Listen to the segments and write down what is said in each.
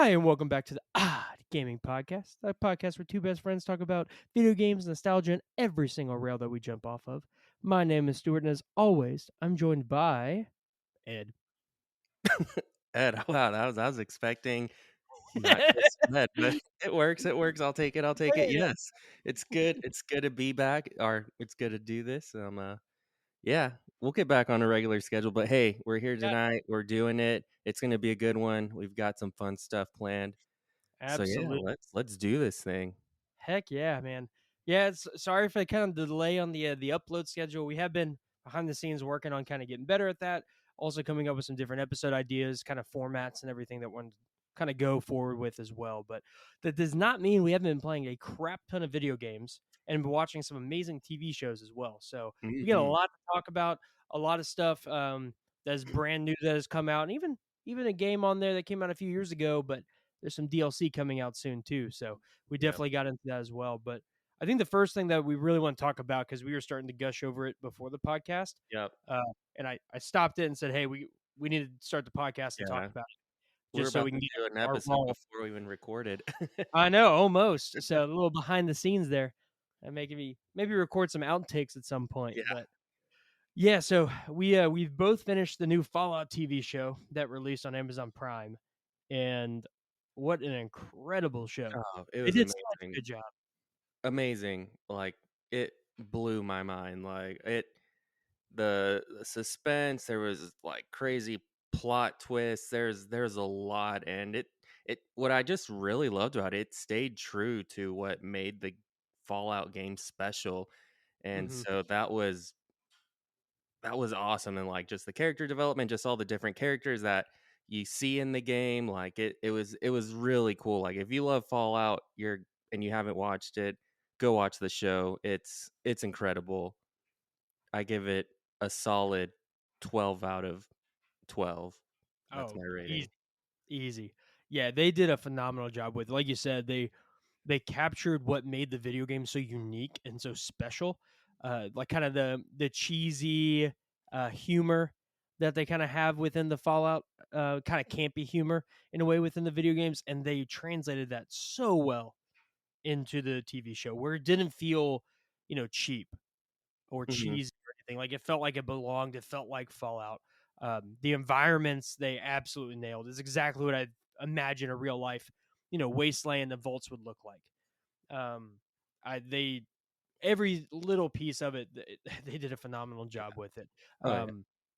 Hi, and welcome back to the Gaming Podcast, a podcast where two best friends talk about video games, nostalgia, and every single rail that we jump off of. My name is Stuart, and as always, I'm joined by Ed. Ed, wow, I was expecting not just Ed, but it works, it works. I'll take it. Hey. Yes. It's good to be back, or it's good to do this. Yeah, we'll get back on a regular schedule, but hey, we're here Yeah, tonight. We're doing it. It's gonna be a good one. We've got some fun stuff planned. So yeah, absolutely. let's do this thing. Heck yeah, man. Yeah, it's sorry for the kind of delay on the upload schedule. We have been behind the scenes working on kind of getting better at that. Also coming up with some different episode ideas, kind of formats and everything that one kind of go forward with as well. But that does not mean we haven't been playing a crap ton of video games and been watching some amazing TV shows as well. So we got a Mhm. lot to talk about, a lot of stuff that's brand new that has come out, and even a game on there that came out a few years ago, but there's some DLC coming out soon too. So we Yep. definitely got into that as well. But I think the first thing that we really want to talk about, because we were starting to gush over it before the podcast, Yep. uh, and I stopped it and said, "Hey, we need to start the podcast and talk Yeah. about it, We're just so about we to can get do an our episode raw." before we even recorded. I know, almost. So a little behind the scenes there, and making me maybe record some outtakes at some point. Yeah. But yeah, so we've both finished the new Fallout TV show that released on Amazon Prime, and what an incredible show! Oh, it They was did such a amazing. good job. Amazing. Like, it blew my mind. The suspense, there was, like, crazy plot twists, there's a lot, and it what I just really loved about it stayed true to what made the Fallout game special, and Hmm. so that was awesome, and, like, just the character development, just all the different characters that you see in the game, like, it was really cool. Like, if you love Fallout, and you haven't watched it, go watch the show. It's incredible. I give it a solid 12 out of 12. That's Oh, my easy, rating. easy. Yeah, they did a phenomenal job with, like you said, they captured what made the video game so unique and so special. Like kind of the cheesy humor that they kind of have within the Fallout, kind of campy humor in a way within the video games, and they translated that so well into the TV show where it didn't feel, cheap or Mhm. cheesy or anything. Like it felt like it belonged. It felt like Fallout. The environments they absolutely nailed. Is exactly what I imagine a real life, wasteland the vaults would look like. Um, they every little piece of it, they did a phenomenal Yeah. job with it. Oh,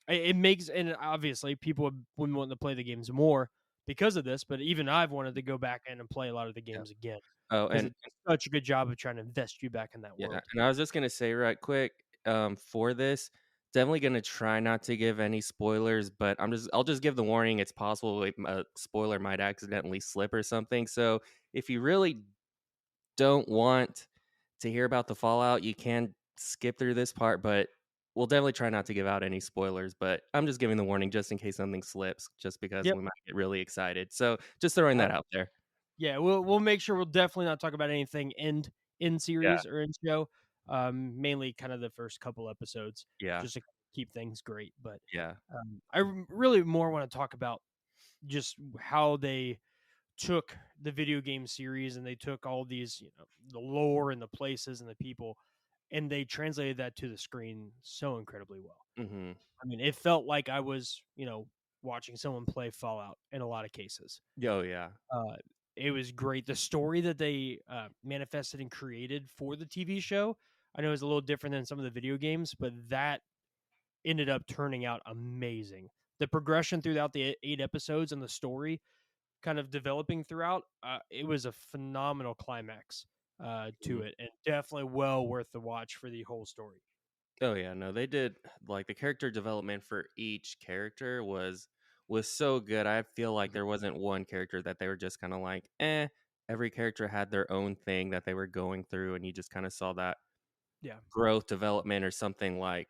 yeah. It makes, and obviously people wouldn't want to play the games more because of this, but even I've wanted to go back in and play a lot of the Yeah. games again Oh, because and it's such a good job of trying to invest you back in that yeah, world. and I was just gonna say right quick, for this, definitely gonna try not to give any spoilers, but I'll just give the warning. It's possible a spoiler might accidentally slip or something. So if you really don't want to hear about the fallout, you can skip through this part, but we'll definitely try not to give out any spoilers. But I'm just giving the warning just in case something slips, just because Yep. we might get really excited. So just throwing that out there. Yeah, we'll make sure we'll definitely not talk about anything in Yeah, series or in show. Mainly kind of the first couple episodes, yeah, just to keep things great. But yeah. really more want to talk about just how they took the video game series and they took all these, the lore and the places and the people, and they translated that to the screen so incredibly well. Hmm. I mean, it felt like I was, watching someone play Fallout in a lot of cases. Oh yeah. Uh, it was great. The story that they manifested and created for the TV show, I know it was a little different than some of the video games, but that ended up turning out amazing. The progression throughout the 8 episodes and the story kind of developing throughout, it was a phenomenal climax to Mhm. it, and definitely well worth the watch for the whole story. Oh yeah, no, they did like the character development for each character was so good. I feel like Mhm. there wasn't one character that they were just kind of like, eh. Every character had their own thing that they were going through, and you just kind of saw that Yeah. growth development or something like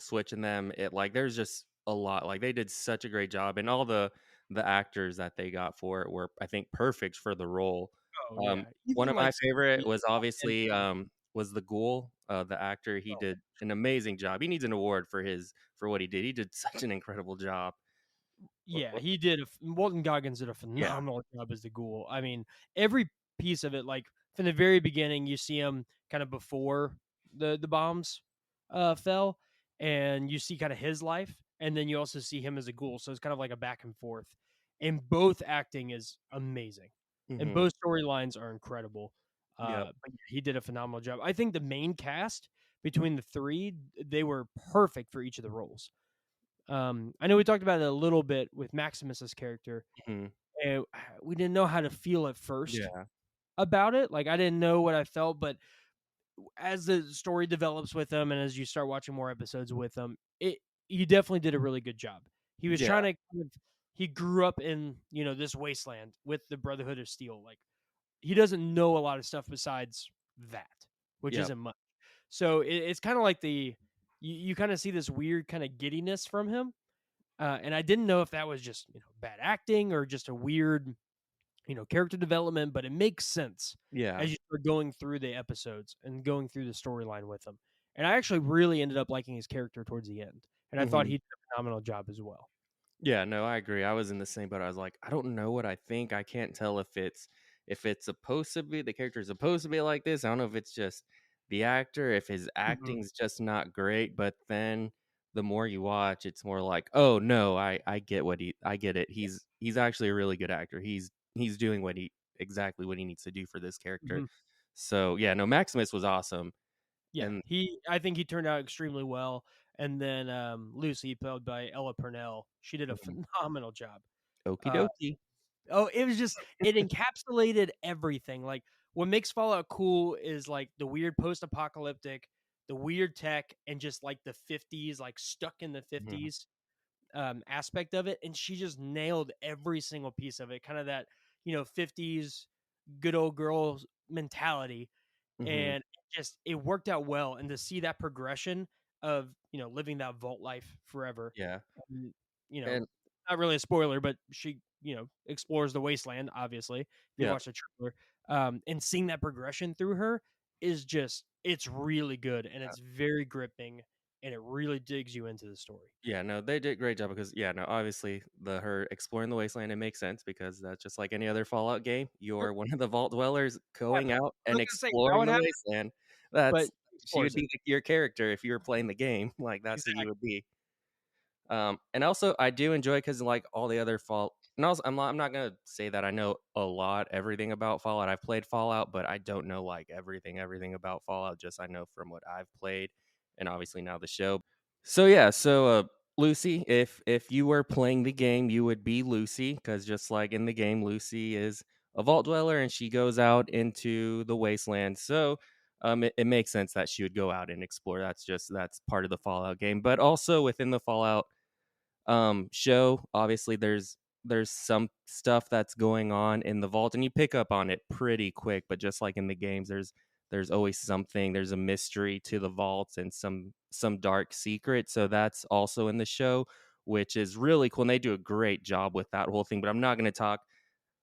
switching them. It like there's just a lot. Like they did such a great job, and all the actors that they got for it were, I think, perfect for the role. Oh Um, yeah. one Even of like my favorite was and obviously was the Ghoul, the actor. He oh, did an amazing job. He needs an award for what he did. He did such an incredible job. Yeah, he did Walton Goggins did a Yeah. phenomenal job as the Ghoul. I mean, every piece of it, like, from the very beginning, you see him kinda before the bombs, fell, and you see kinda his life, and then you also see him as a Ghoul, so it's kind of like a back and forth, and both acting is amazing, and Mhm. both storylines are incredible, Yep. but yeah, he did a phenomenal job. I think the main cast between the 3, they were perfect for each of the roles. I know we talked about it a little bit with Maximus's character, Mhm. and we didn't know how to feel at first Yeah. about it. Like, I didn't know what I felt, but as the story develops with him and as you start watching more episodes with him, it he definitely did a really good job. He was Yeah. trying to he grew up in, this wasteland with the Brotherhood of Steel. Like, he doesn't know a lot of stuff besides that, which Yep. isn't much. So it's kind of like you kind of see this weird kind of giddiness from him, and I didn't know if that was just, bad acting or just a weird, character development, but it makes sense Yeah. as you start going through the episodes and going through the storyline with him. And I actually really ended up liking his character towards the end, and I thought he Mhm. did a phenomenal job as well. Yeah, no, I agree. I was in the same boat. I was like, I don't know what I think. I can't tell if it's supposed to be the character is supposed to be like this. I don't know if it's just the actor, if his Mhm. acting's just not great. But then the more you watch, it's more like, oh no, I get I get it. Yeah. He's actually a really good actor. He's doing what he exactly what he needs to do for this character. Mhm. So yeah, no, Maximus was awesome. Yeah, And I think he turned out extremely well. And then Lucy, played by Ella Purnell, she did a mhm, phenomenal job. okie Uh, dokie. Oh, it was just it encapsulated everything. Like, what makes Fallout cool is, like, the weird post-apocalyptic, the weird tech, and just, like, the '50s, like, stuck in the Mhm, '50s, aspect of it, and she just nailed every single piece of it, kinda that, '50s good old girls mentality, mhm, and it worked out well, and to see that progression of, living that vault life forever, yeah. and, you know, And not really a spoiler, but she, explores the wasteland, obviously, if you yeah. watch the trailer, and seeing that progression through her is just it's really good, and it's very gripping, and it really digs you into the story. Yeah, no, they did a great job because yeah, no, obviously the her exploring the wasteland it makes sense because that's just like any other Fallout game. Yep, You're one of the vault dwellers going happens. out I and was gonna say how exploring it the happened, wasteland. but That's she she would explores it. be your character if you were playing the game. Like that's who you Exactly. would be. And also I do enjoy because like all the other Fallout. And also, I'm not gonna say that I know a lot, everything about Fallout. I've played Fallout, but I don't know like everything about Fallout. Just I know from what I've played, and obviously now the show. So yeah, Lucy, if you were playing the game, you would be Lucy because just like in the game, Lucy is a vault dweller and she goes out into the wasteland. So it makes sense that she would go out and explore. That's part of the Fallout game, but also within the Fallout show, obviously there's some stuff that's going on in the vault and you pick up on it pretty quick, but just like in the games there's always something, there's a mystery to the vaults and some dark secret, so that's also in the show, which is really cool and they do a great job with that whole thing, but I'm not going to talk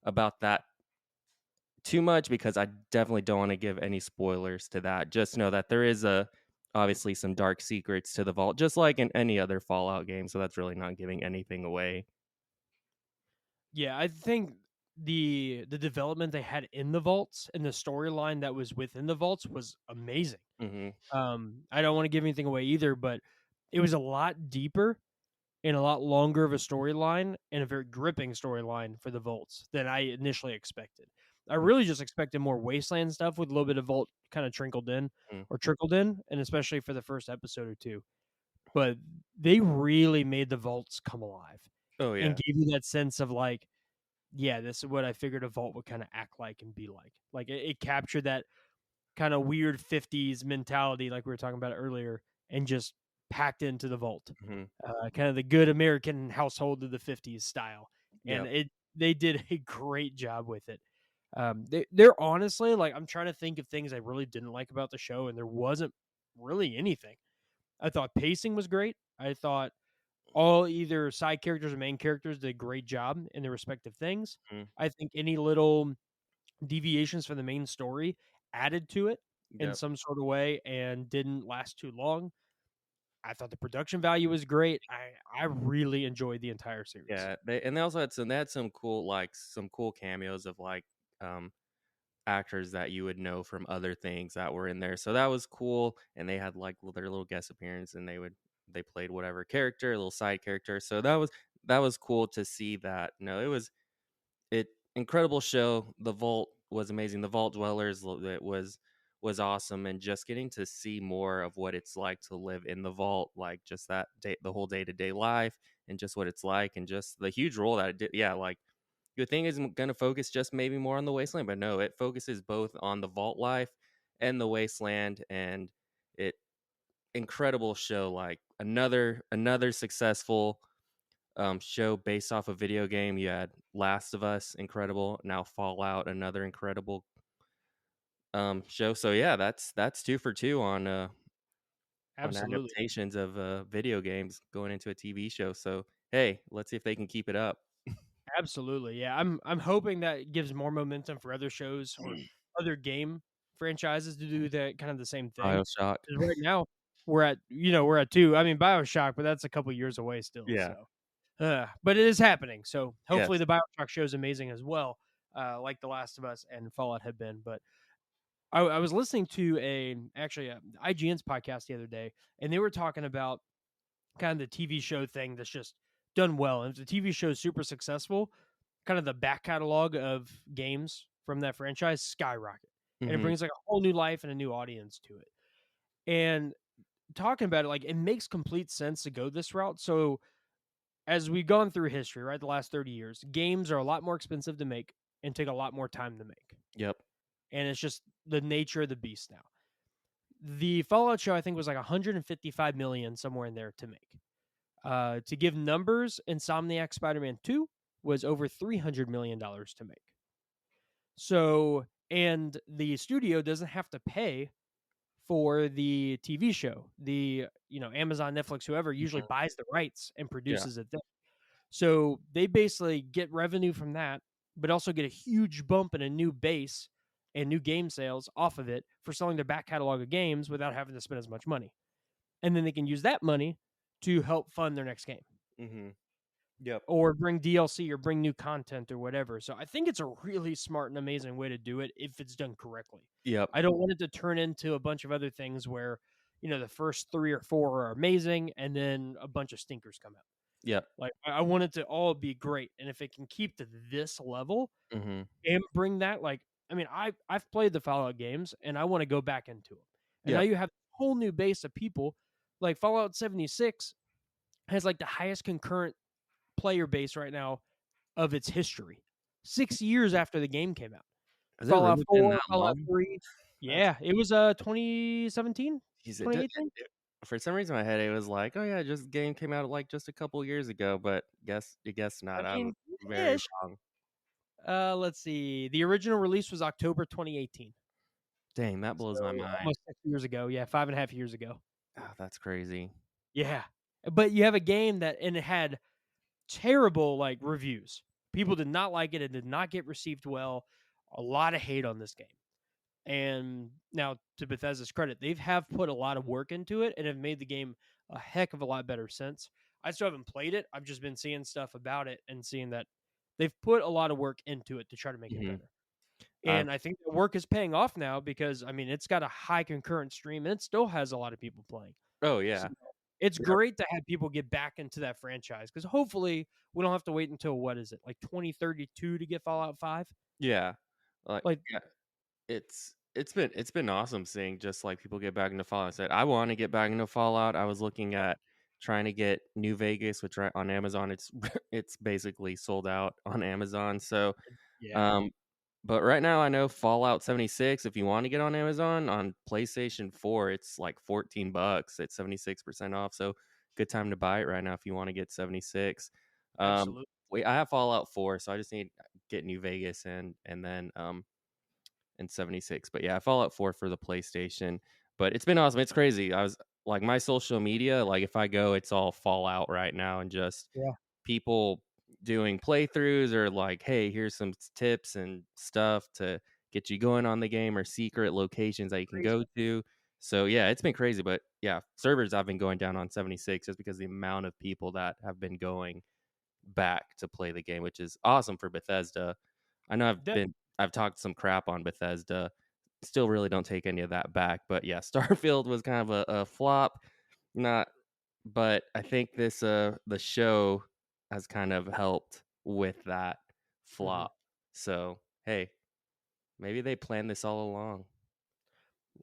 about that too much because I definitely don't want to give any spoilers to that. Just know that there is a obviously some dark secrets to the vault, just like in any other Fallout game. So that's really not giving anything away. Yeah, I think the development they had in the vaults and the storyline that was within the vaults was amazing. Hmm. I don't want to give anything away either, but it was a lot deeper and a lot longer of a storyline and a very gripping storyline for the vaults than I initially expected. I really just expected more wasteland stuff with a little bit of vault kind of trickled in Hmm. or trickled in, and especially for the first episode or two. But they really made the vaults come alive Oh and yeah. gave you that sense of like, yeah, this is what I figured a vault would kind of act like and be like. Like, it captured that kind of weird '50s mentality, like we were talking about earlier, and just packed into the vault. Hmm. Kind of the good American household of the '50s style, and Yep. they did a great job with it. They're honestly like I'm trying to think of things I really didn't like about the show, and there wasn't really anything. I thought pacing was great. I thought all either side characters or main characters did a great job in their respective things. Hmm. I think any little deviations from the main story added to it in Yep. some sort of way and didn't last too long. I thought the production value was great. I really enjoyed the entire series. Yeah, they also had some cool, like, some cool cameos of, like, um, actors that you would know from other things that were in there, so that was cool, and they had, like, their little guest appearance, and they played whatever character, a little side character, so that was cool to see that. No, it incredible show. The Vault was amazing. The Vault Dwellers, it was awesome, and just getting to see more of what it's like to live in the vault, like just that day, the whole day to day life, and just what it's like, and just the huge role that it did. Yeah, like your thing isn't going to focus just maybe more on the wasteland, but no, it focuses both on the vault life and the wasteland, and it incredible show. Like another successful show based off a video game. You had Last of Us, incredible. Now Fallout, another incredible show. So yeah, that's 2 for 2 on Absolutely. adaptations of video games going into a TV show. So hey, let's see if they can keep it up. Absolutely. Yeah. I'm hoping that gives more momentum for other shows or other game franchises to do that kind of the same thing. BioShock. Because right now we're at 2. I mean, BioShock, but that's a couple years away still. Yeah. So, but it is happening. So hopefully Yes. the BioShock show is amazing as well, like The Last of Us and Fallout have been. But I was listening to actually IGN's podcast the other day, and they were talking about kind of the TV show thing that's just done well. And if the TV show is super successful, kind of the back catalog of games from that franchise skyrocket. And it Mhm. brings like a whole new life and a new audience to it. And talking about it, like it makes complete sense to go this route. So as we've gone through history, right, the last 30 years, games are a lot more expensive to make and take a lot more time to make. Yep. And it's just the nature of the beast now. The Fallout show, I think, was like 155 million somewhere in there to make. To give numbers, Insomniac Spider-Man 2 was over $300 million to make. So, and the studio doesn't have to pay for the TV show. Amazon, Netflix, whoever usually Mhm. buys the rights and Yeah. produces it there. So they basically get revenue from that, but also get a huge bump in a new base and new game sales off of it for selling their back catalog of games without having to spend as much money. And then they can use that money to help fund their next game Mhm. Yep. or bring DLC or bring new content or whatever. So I think it's a really smart and amazing way to do it if it's done correctly. Yep. I don't want it to turn into a bunch of other things where, the first 3 or 4 are amazing and then a bunch of stinkers come out. Yep. Like I want it to all be great. And if it can keep to this level Mhm. and bring that, like, I mean, I've played the Fallout games and I want to go back into them. And now Yep. you have a whole new base of people. Like Fallout 76 has like the highest concurrent player base right now of its history. 6 years after the game came out. Has it Fallout really been 4, that Fallout long? 3. That's Yeah, it was 2017, Jeez, it did 2018. for some reason in my head, it was like, "Oh, yeah, just game came out, like, just a couple years ago," but guess I not. I was mean, very ish. wrong. Let's see. The original release was October 2018. Dang, that blows my So mind. almost 6 years ago. Yeah, 5.5 years ago. Oh, that's crazy. Yeah. But you have a game and it had terrible, like, reviews. People did not like it. It did not get received well. A lot of hate on this game. And now, to Bethesda's credit, they've have put a lot of work into it and have made the game a heck of a lot better since. I still haven't played it. I've just been seeing stuff about it and seeing that they've put a lot of work into it to try to make it Mhm. better. I've And I think the work is paying off now because I mean it's got a high concurrent stream and it still has a lot of people playing. Oh, So yeah. it's Yep. great to have people get back into that franchise because hopefully we don't have to wait until what is it, like 2032 to get Fallout 5? Yeah. Like, Like, yeah, it's been awesome seeing just, like, people get back into Fallout. I said, "I wanna get back into Fallout." I was looking at trying to get New Vegas, which right on Amazon, it's it's basically sold out on Amazon, so, yeah, um but right now, I know Fallout 76, if you wanna get on Amazon, on PlayStation 4, it's like 14 bucks. It's 76% off, so good time to buy it right now if you wanna get 76. absolutely. Wait, I have Fallout 4, so I just need get New Vegas and then, and 76. But yeah, Fallout 4 for the PlayStation. But it's been awesome. It's crazy. I was like my social media, like if I go, it's all Fallout right now and just Yeah, people doing playthroughs or like, hey, here's some tips and stuff to get you going on the game or secret locations that you can crazy. go to. So yeah, it's been crazy, but yeah, servers have been going down on 76 just because the amount of people that have been going back to play the game, which is awesome for Bethesda. I know I've talked some crap on Bethesda. Still really don't take any of that back, but yeah, Starfield was kind of a flop. Not but I think the show has kind of helped with that Mhm. flop. So, hey, maybe they planned this all along.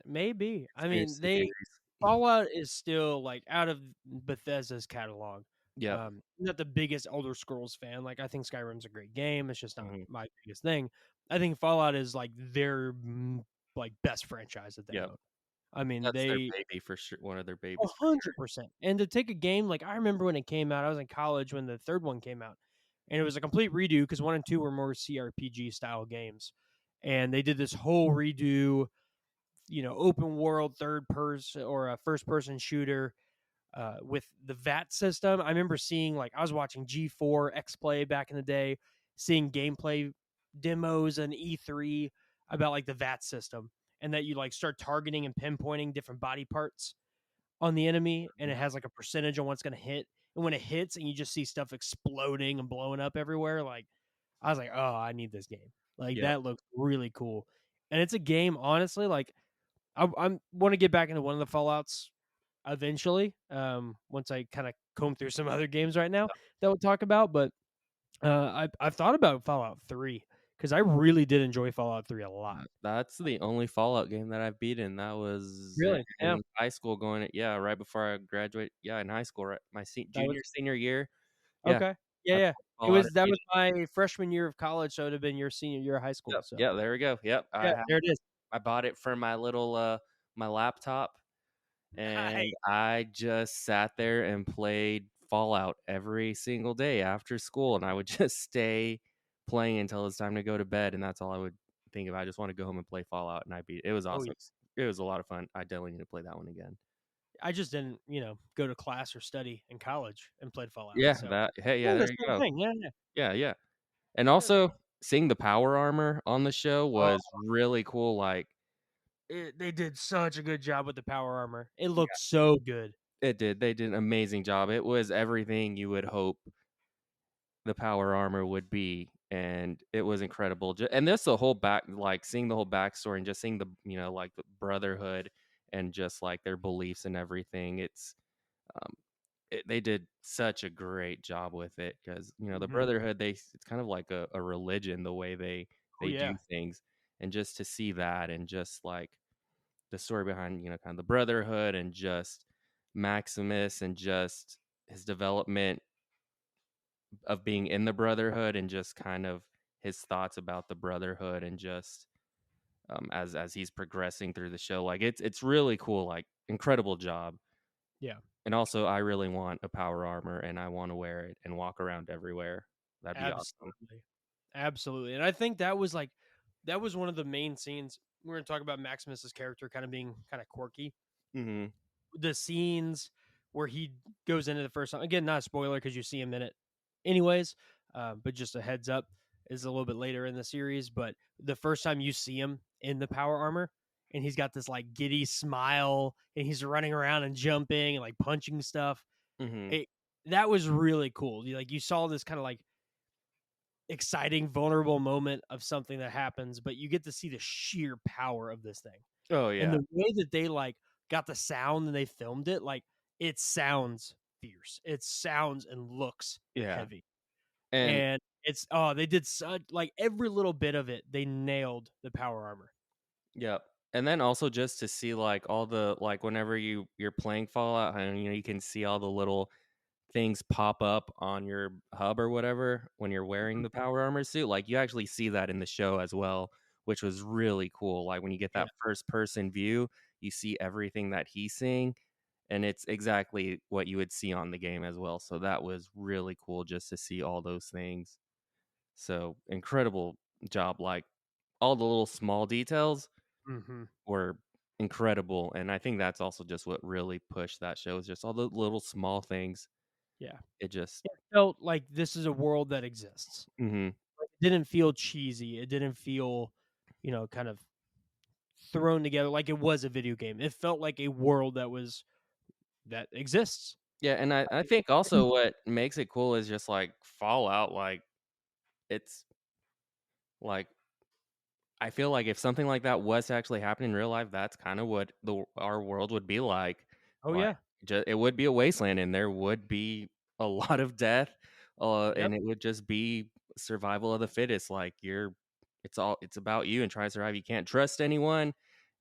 Maybe. I mean, Conspiracy they theories. Fallout is still, like, out of Bethesda's catalog, Yep. not the biggest Elder Scrolls fan, like, I think Skyrim's a great game, it's just not Mhm. my biggest thing. I think Fallout is, like, their, like, best franchise that they Yep. own. I mean, That's their they baby for sure, one of their babies for sure. 100%, and to take a game like, I remember when it came out, I was in college when the 3rd one came out, and it was a complete redo because 1 and 2 were more CRPG style games, and they did this whole redo, open world third person or a first person shooter with the VAT system. I remember seeing like I was watching G4 X Play back in the day, seeing gameplay demos and E3 about like the VAT system and that you like start targeting and pinpointing different body parts on the enemy and it Mhm. has like a percentage on what's going to hit. And when it hits and you just see stuff exploding and blowing up everywhere, like I was like, oh, I need this game. Like Yep. that looks really cool. And it's a game, honestly, like I'm want to get back into one of the Fallouts eventually. Once I kind of comb through some other games right now that we'll talk about, but I've thought about Fallout 3 because I really did enjoy Fallout 3 a lot. That's the only Fallout game that I've beaten. That was Really? Yeah. in high school going yeah, right before I graduate yeah, in high school, right my That was senior year. Yeah, okay. Yeah, I yeah. played It Fallout was and that beat was it. my freshman year of college, so it'd have been your senior year of high school. Yep, So yeah, there we go. Yep, yeah, there it is. I bought it for my little, my laptop, and Nice. I just sat there and played Fallout every single day after school, and I would just stay playing until it's time to go to bed, and that's all I would think of. I just wanna go home and play Fallout, and I beat it. It was Oh awesome. yeah. It was a lot of fun. I definitely need to play that one again. I just didn't, go to class or study in college and played Fallout. Yeah, So that hey, yeah, yeah, the there you same go. thing. Yeah, yeah. Yeah, yeah. And Yeah. also, seeing the power armor on the show Oh, was really cool, like they did such a good job with the power armor. It yeah, looked so good. it did. They did an amazing job. It was everything you would hope the power armor would be, and it was incredible. And this the whole back like, seeing the whole backstory and just seeing the like, the brotherhood and just, like, their beliefs and everything. Um, they did such a great job with it because the Mhm. brotherhood, it's kind of like a religion, the way Oh, they do yeah. things, and just to see that and just, like, the story behind, kind of the brotherhood and just Maximus and just his development of being in the brotherhood and just kind of his thoughts about the brotherhood and just as he's progressing through the show, like it's really cool, like incredible job. Yeah. And also I really want a power armor and I want to wear it and walk around everywhere. That'd be awesome. Absolutely. Absolutely, and I think that was one of the main scenes. We're gonna talk about Maximus's character kinda being kinda quirky. Hmm. The scenes where he goes into the first time again, not a spoiler because you see him in it anyways, but just a heads up, is a little bit later in the series, but the first time you see him in the power armor and he's got this, like, giddy smile and he's running around and jumping and, like, punching stuff, Hmm. it that was really cool. You saw this kinda, like, exciting, vulnerable moment of something that happens, but you get to see the sheer power of this thing. Oh And yeah. the way that they, like, got the sound and they filmed it, like, it sounds fierce. It sounds and looks Yeah. heavy. And And they did such like, every little bit of it, they nailed the power armor. yep. And then also just to see like all the like whenever you're playing Fallout and you can see all the little things pop up on your hub or whatever when you're wearing Mhm. the power armor suit. Like you actually see that in the show as well, which was really cool. Like when you get Yeah. that first person view, you see everything that he's seeing, and it's exactly what you would see on the game as well. So that was really cool just to see all those things. So incredible job. Like all the little small details Mhm. were incredible. And I think that's also just what really pushed that show is just all the little small things. Yeah. It just It felt like this is a world that exists. mhm. Like, it didn't feel cheesy. It didn't feel, kind of thrown together like it was a video game. It felt like a world that exists. Yeah, and I think also what makes it cool is just, like, Fallout, like, it's like I feel like if something like that was to actually happen in real life, that's kinda what our world would be like. Oh Like, yeah. it would be a wasteland, and there would be a lot of death, Yep. and it would just be survival of the fittest, like, it's about you and trying to survive. You can't trust anyone,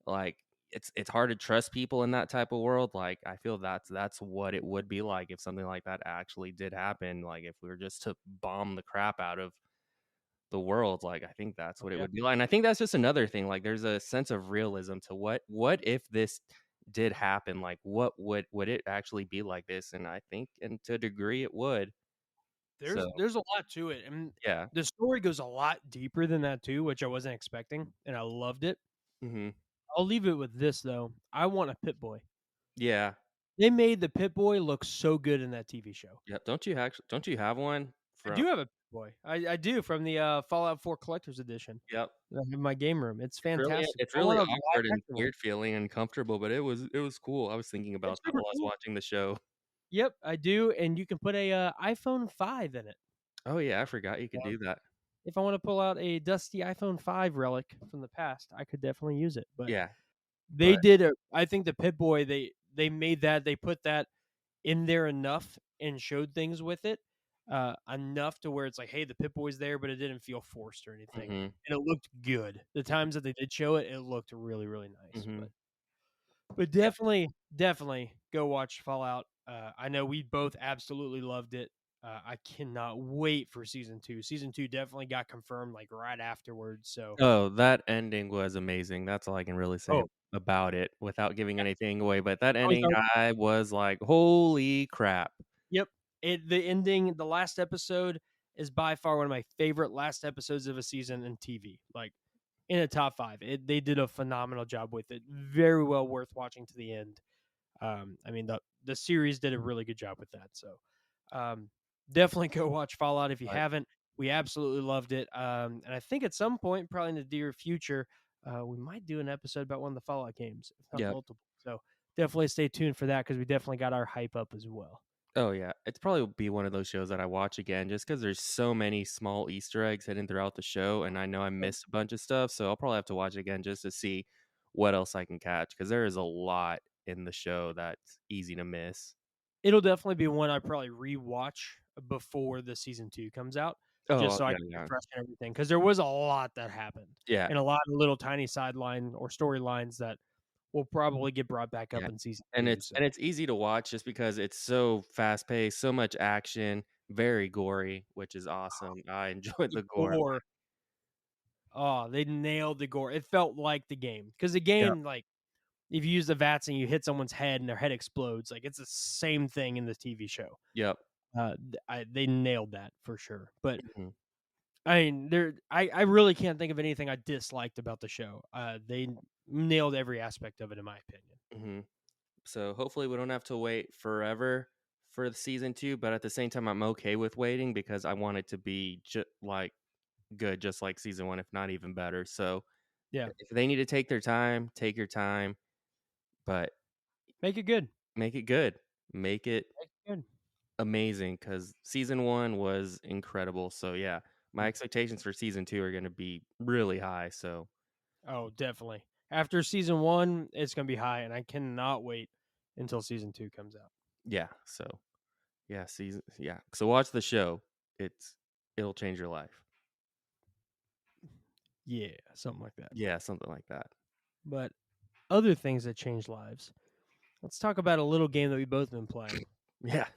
like, it's hard to trust people in that type of world, like, I feel that's what it would be like if something like that actually did happen, like, if we were just to bomb the crap out of the world, like, I think that's Oh what it yeah. would be like, and I think that's just another thing, like, there's a sense of realism to what if this did happen, like, what would it actually be like this, and I think and to a degree it would. So, There's a lot to it, and yeah. the story goes a lot deeper than that too, which I wasn't expecting, and I loved it. Mhm. I'll leave it with this though. I want a Pit Boy. Yeah. They made the Pit Boy look so good in that TV show. Yep, don't you have one I from do have a Pit Boy. I do from the, Fallout 4 Collector's Edition. Yep. I have in my game room. It's fantastic. It's I really want a awkward live and action one. weird feeling and uncomfortable, but it was cool. I was thinking about It's that super while I was cool. watching the show. Yep, I do, and you can put a, iPhone 5 in it. Oh, yeah, I forgot you could Yeah. do that. If I wanna pull out a dusty iPhone 5 relic from the past, I could definitely use it, but Yeah, they but did a I think the Pit Boy, they made that they put that in there enough and showed things with it, enough to where it's like, "Hey, the Pip Boy's there," but it didn't feel forced or anything, Mhm, and it looked good. The times that they did show it, it looked really, really nice, mhm. but Yeah. definitely go watch Fallout. I know we both absolutely loved it. I cannot wait for season 2. Season 2 definitely got confirmed, like, right afterwards, so Oh, that ending was amazing. That's all I can really say oh, about it without giving anything away, but that I was ending, already I was like, "Holy crap." Yep. The ending, the last episode is by far one of my favorite last episodes of a season in TV. Like in a top 5. They did a phenomenal job with it. Very well worth watching to the end. I mean the series did a really good job with that. So um, definitely go watch Fallout if you But haven't. We absolutely loved it. And I think at some point, probably in the near future, we might do an episode about one of the Fallout games, if not yeah. multiple. So definitely stay tuned for that because we definitely got our hype up as well. Oh, yeah. It's probably be one of those shows that I watch again just because there's so many small Easter eggs hidden throughout the show, and I know I missed a bunch of stuff, so I'll probably have to watch it again just to see what else I can catch because there is a lot in the show that's easy to miss. It'll definitely be one I probably rewatch before the season 2 comes out, just Oh, so I yeah, can yeah. refresh everything. Because there was a lot that happened, Yeah, and a lot of little tiny sideline or storylines that will probably get brought back up yeah. in season And 2, it's so and it's easy to watch just because it's so fast-paced, so much action, very gory, which is awesome. I enjoyed the the gore. gore oh, they nailed the gore. It felt like the game because the Yep, game, like, if you use the VATS and you hit someone's head and their head explodes, like, it's the same thing in this TV show. yep. They nailed that for sure, but Mhm, I mean, I really can't think of anything I disliked about the show. They nailed every aspect of it, in my opinion. mhm. So hopefully we don't have to wait forever for the season 2, but at the same time, I'm okay with waiting because I want it to be like good, just like season 1, if not even better. So Yeah, if they need to take their time, take your time, but make it good. make it good. Make it Make it good. amazing because season 1 was incredible. So yeah, my Mm. expectations for season 2 are going to be really high. So Oh, definitely. After season 1, it's gonna be high, and I cannot wait until season 2 comes out. yeah, yeah. So watch the show. It'll change your life. Yeah, something like that. Yeah, something like that. But other things that change lives. Let's talk about a little game that we both been playing. Yeah,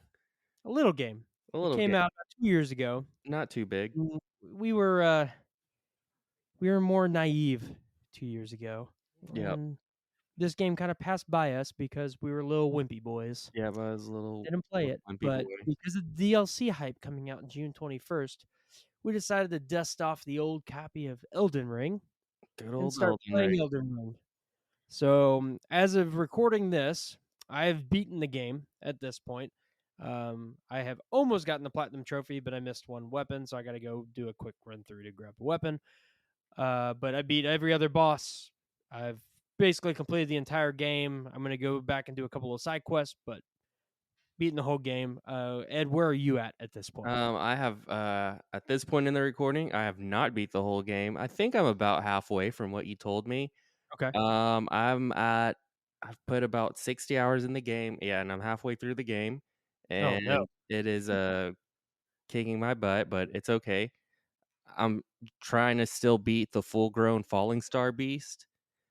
A little game. a It little came game. out about 2 years ago. Not too big. We were more naive 2 years ago, Yep. and this game kinda passed by us because we were little wimpy boys. Yeah, but I was a Didn't play little it, wimpy but boy. because of DLC hype coming out in June 21st, we decided to dust off the old copy of Elden Ring Good and old start Elden Ring. playing Elden Ring. So, as of recording this, I've beaten the game at this point. I have almost gotten the platinum trophy, but I missed one weapon, so I gotta go do a quick run through to grab a weapon. But I beat every other boss. I've basically completed the entire game. I'm gonna go back and do a couple of side quests, but beating the whole game. Ed, where are you at this point? I have at this point in the recording, I have not beat the whole game. I think I'm about halfway from what you told me. Okay. I'm at I've put about 60 hours in the game. Yeah, and I'm halfway through the game, Oh no. and it is kicking my butt, but it's okay. I'm trying to still beat the full-grown falling star beast,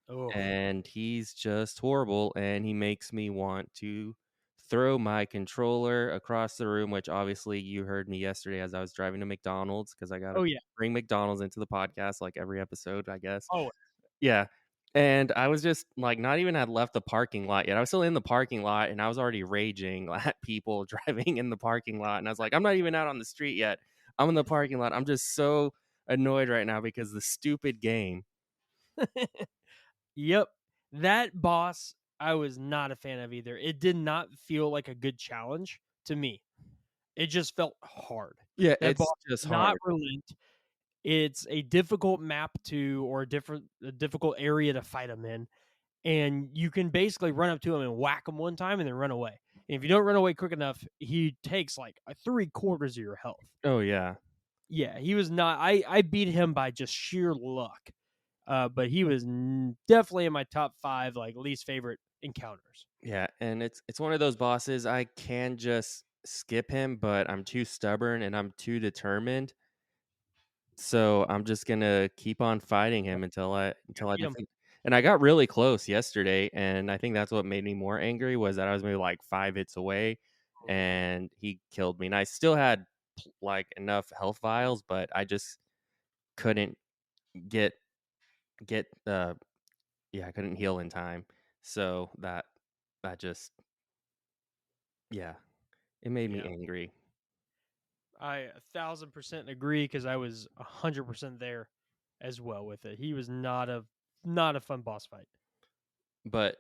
Oh. and he's just horrible, and he makes me want to throw my controller across the room, which obviously you heard me yesterday as I was driving to McDonald's because I gotta Oh yeah. bring McDonald's into the podcast like every episode, I guess. Oh Yeah. And I was just like, not even had left the parking lot yet. I was still in the parking lot and I was already raging at people driving in the parking lot. And I was like, I'm not even out on the street yet. I'm in the parking lot. I'm just so annoyed right now because the stupid game. yep. That boss I was not a fan of either. It did not feel like a good challenge to me. It just felt hard. Yeah, That it's boss just did not hard. relent. It's a difficult map to or a difficult area to fight him in, and you can basically run up to him and whack him one time and then run away. And if you don't run away quick enough, he takes like a three-quarters of your health. Oh, yeah. Yeah, he was not. I beat him by just sheer luck, but he was definitely in my top five like least favorite encounters. Yeah. And it's one of those bosses I can just skip him, but I'm too stubborn and I'm too determined. So, I'm just gonna keep on fighting Yep, him you gotta until I beat him. defeat and I got really close yesterday, and I think that's what made me more angry was that I was maybe, like, 5 hits away, and he killed me, and I still had, like, enough health vials, but I just couldn't get get, yeah, I couldn't heal in time. So, that just yeah, it made me Yeah, angry. I 1,000% agree because I was 100% there as well with it. He was not a fun boss fight. But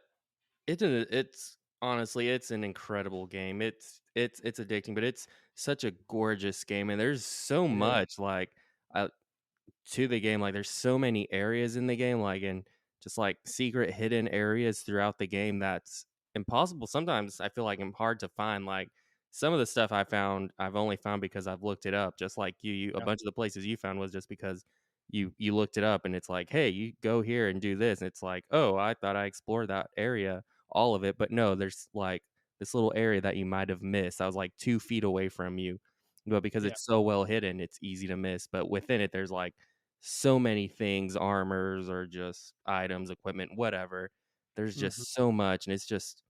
it's honestly, it's an incredible game. It's addicting, but it's such a gorgeous game, and there's so It is. much, like, uh to the game, like, there's so many areas in the game, like, and just, like, secret hidden areas throughout the game that's impossible sometimes I feel like hard to find, like, some of the stuff I've only found because I've looked it up, just like you a Yeah, bunch of the places you found was just because you looked it up and it's like, "Hey, you go here and do this," and it's like, "Oh, I thought I explored that area, all of it," but no, there's, like, this little area that you might have missed. I was, like, 2 feet away from you, but because yeah. it's so well hidden, it's easy to miss, but within it, there's, like, so many things, armors or just items, equipment, whatever. There's Mhm. just so much, and it's just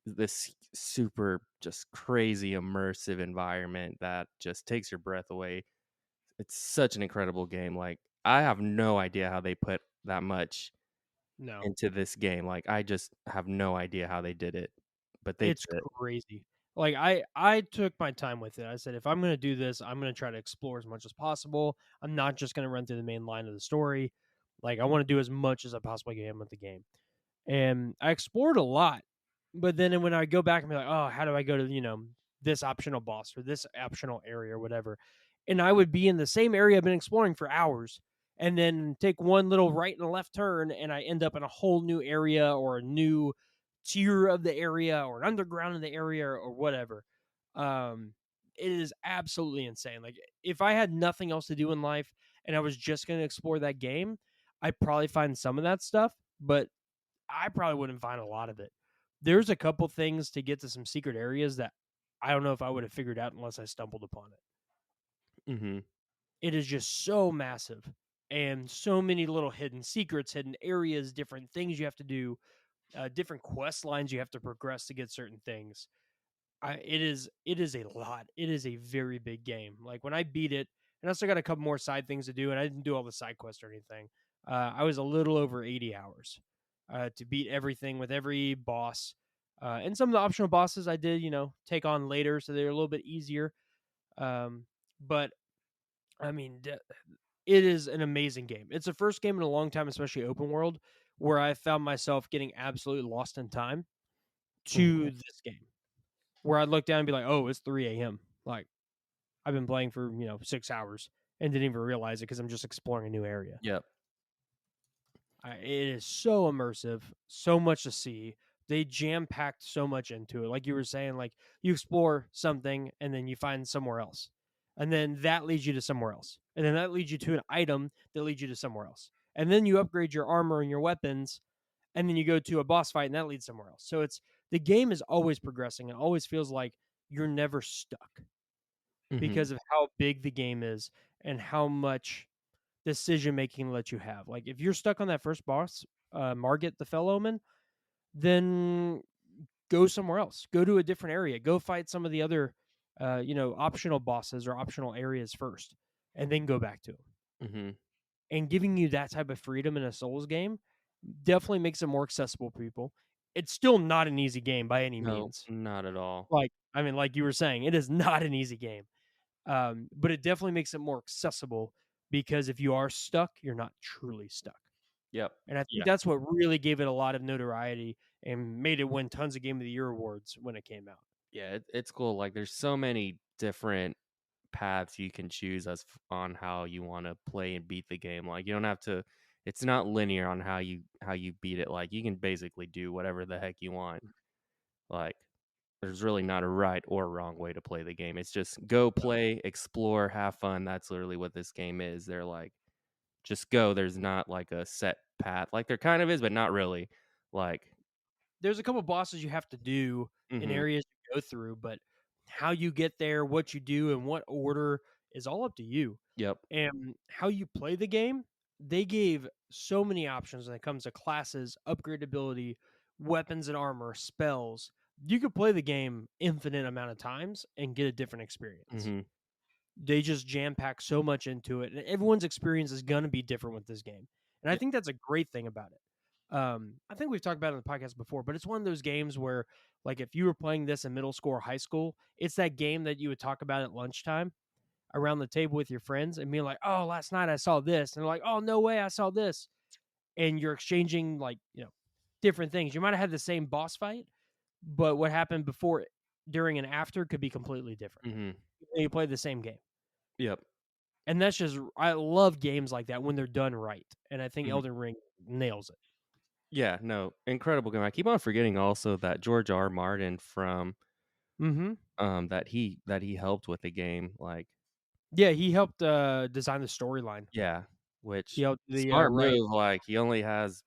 this super, just crazy immersive environment that just takes your breath away. It's such an incredible game. Like, I have no idea how they put that much No. into this game. Like, I just have no idea how they did it, but they It's did it. crazy. Like, I took my time with it. I said, "If I'm gonna do this, I'm gonna try to explore as much as possible. I'm not just gonna run through the main line of the story. Like, I wanna do as much as I possibly can with the game." And I explored a lot, but then when I go back and be like, "Oh, how do I go to, this optional boss or this optional area or whatever?" And I would be in the same area I've been exploring for hours and then take one little right and left turn and I end up in a whole new area or a new tier of the area or an underground in the area or whatever. It is absolutely insane. Like if I had nothing else to do in life and I was just going to explore that game, I'd probably find some of that stuff, but I probably wouldn't find a lot of it. There's a couple things to get to some secret areas that I don't know if I would have figured out unless I stumbled upon it. Mhm. It is just so massive and so many little hidden secrets, hidden areas, different things you have to do, different quest lines you have to progress to get certain things. It is a lot. It is a very big game. Like when I beat it, and I still got a couple more side things to do, and I didn't do all the side quests or anything. I was a little over 80 hours to beat everything with every boss. And some of the optional bosses I did, take on later, so they're a little bit easier. But I mean, it is an amazing game. It's the first game in a long time, especially open world, where I found myself getting absolutely lost in time to Mhm. this game where I'd look down and be like, "Oh, it's 3 a.m." Like I've been playing for 6 hours and didn't even realize it because I'm just exploring a new area. Yep. It is so immersive, so much to see. They jam packed so much into it. Like you were saying, like you explore something and then you find somewhere else. And then that leads you to somewhere else. And then that leads you to an item that leads you to somewhere else. And then you upgrade your armor and your weapons. And then you go to a boss fight and that leads somewhere else. So it's the game is always progressing. It always feels like you're never stuck Mhm. because of how big the game is and how much decision making let you have. Like if you're stuck on that first boss, Margit the Fellowman, then go somewhere else. Go to a different area. Go fight some of the other, optional bosses or optional areas first, and then go back to them. Mhm. And giving you that type of freedom in a Souls game definitely makes it more accessible to people. It's still not an easy game by any No, means. not at all. Like I mean, like you were saying, it is not an easy game. But it definitely makes it more accessible because if you are stuck, you're not truly stuck. Yep. And I think Yeah. that's what really gave it a lot of notoriety and made it win tons of Game of the Year awards when it came out. Yeah, it's cool, like, there's so many different paths you can choose on how you wanna play and beat the game, like, you don't have to it's not linear on how you beat it, like, you can basically do whatever the heck you want, like, there's really not a right or wrong way to play the game, it's just go play, explore, have fun, that's literally what this game is, they're like, "Just go," there's not, like, a set path, like, there kind of is, but not really, like There's a couple bosses you have to do in Mhm, areas to go through, but how you get there, what you do, and what order is all up to you. yep, And how you play the game, they gave so many options when it comes to classes, upgradability, weapons and armor, spells. You could play the game infinite amount of times and get a different experience. mhm, They just jam pack so much into it, and everyone's experience is gonna be different with this game, and I yep, think that's a great thing about it. I think we've talked about it on the podcast before, but it's one of those games where, like, if you were playing this in middle school or high school, it's that game that you would talk about at lunchtime around the table with your friends and being like, "Oh, last night I saw this," and they're like, "Oh, no way, I saw this," and you're exchanging like different things. You might have had the same boss fight, but what happened before, during, and after could be completely different. mhm, You play the same game. yep, And that's just I love games like that when they're done right, and I think mhm. Elden Ring nails it. Yeah, no, incredible game. I keep on forgetting also that George R. R. Martin from, Mhm. that he helped with the game, like Yeah, he helped, design the storyline. yeah, He which helped the, smart write. move, like, he only has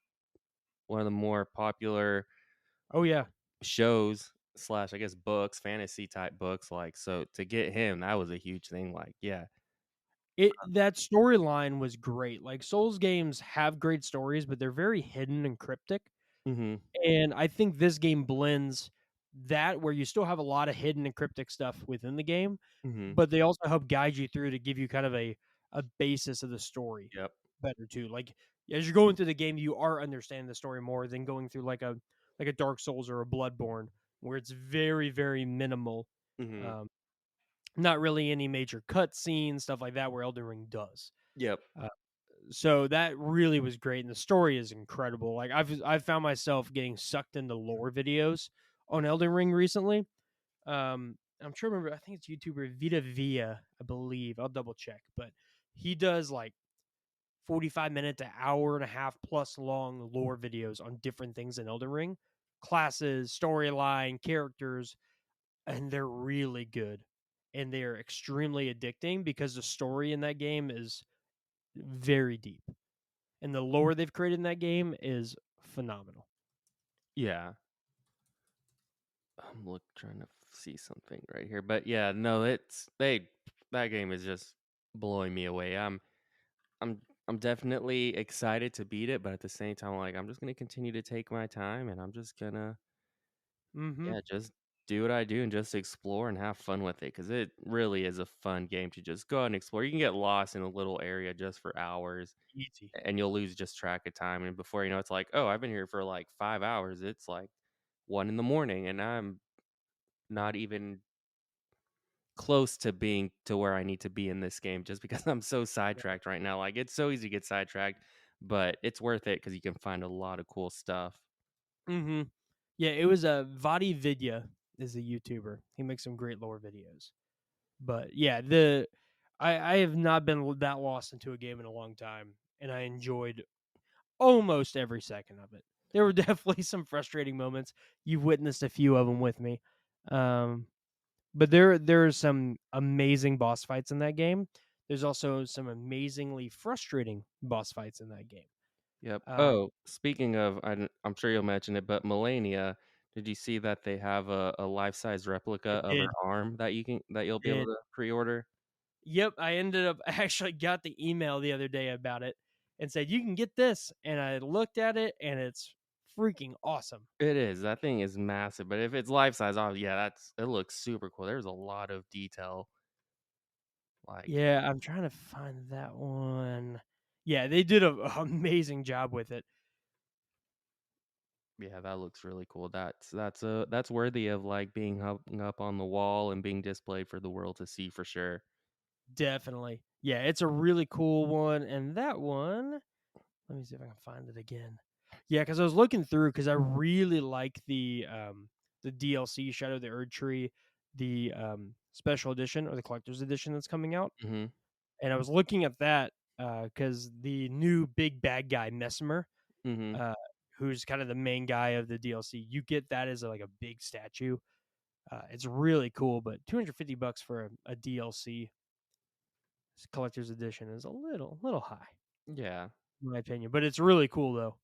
one of the more popular Oh, yeah. shows slash, I guess, books, fantasy type books, like, so to get him, that was a huge thing, like, yeah. That storyline was great. Like, Souls games have great stories, but they're very hidden and cryptic, Mhm, and I think this game blends that where you still have a lot of hidden and cryptic stuff within the game, mhm, but they also help guide you through to give you kind of a basis of the story yep, better too. Like as you're going through the game, you are understanding the story more than going through like a Dark Souls or a Bloodborne, where it's very very minimal. mhm, Um, Not really any major cutscenes, stuff like that, where Elden Ring does. yep, Uh, so that really was great, and the story is incredible. Like I've found myself getting sucked into lore videos on Elden Ring recently. I'm sure. Remember, I think it's YouTuber Vita Via, I believe. I'll double check, but he does like 45-minute to hour and a half plus long lore videos on different things in Elden Ring, classes, storyline, characters, and they're really good. And they're extremely addicting because the story in that game is very deep. And the lore they've created in that game is phenomenal. yeah. I'm trying to see something right here, but yeah, no, it's they that game is just blowing me away. I'm definitely excited to beat it, but at the same time, like I'm just gonna continue to take my time, and I'm just gonna Mhm. yeah, just do what I do and just explore and have fun with it because it really is a fun game to just go out and explore. You can get lost in a little area just for hours, Easy. and you'll lose just track of time. And before you know, it's like, oh, I've been here for like 5 hours. It's like 1 in the morning, and I'm not even close to being to where I need to be in this game just because I'm so sidetracked right now. Like it's so easy to get sidetracked, but it's worth it because you can find a lot of cool stuff. Mhm. Yeah, it was a Vadi Vidya is a YouTuber. He makes some great lore videos. But yeah, the I have not been that lost into a game in a long time, and I enjoyed. almost every second of it. There were definitely some frustrating moments. You've witnessed a few of them with me. Um, but there are some amazing boss fights in that game. There's also some amazingly frustrating boss fights in that game. Yep. Um, Oh, speaking of, I'm sure you'll mention it, but Melania, did you see that they have a life-size replica I of her did, arm that you'll be able did. to pre-order? Yep, I ended up I actually got the email the other day about it and said, "You can get this," and I looked at it, and it's freaking awesome. It is. That thing is massive, but if it's life size, oh yeah, it looks super cool. There's a lot of detail. Like, Yeah, I'm trying to find that one. Yeah, they did a amazing job with it. yeah, that looks really cool. That's worthy of like being hung up on the wall and being displayed for the world to see for sure. Definitely. Yeah, it's a really cool one, and that one let me see if I can find it again. Yeah, because I was looking through because I really like the DLC Shadow of the Erd Tree, the, special edition or the collector's edition that's coming out, Mhm. and I was looking at that, because the new big bad guy, Messimer, Mhm. uh, who's kind of the main guy of the DLC, you get that as, like, a big statue. It's really cool, but $250 for a DLC collector's edition is a little high, Yeah. in my opinion, but it's really cool, though.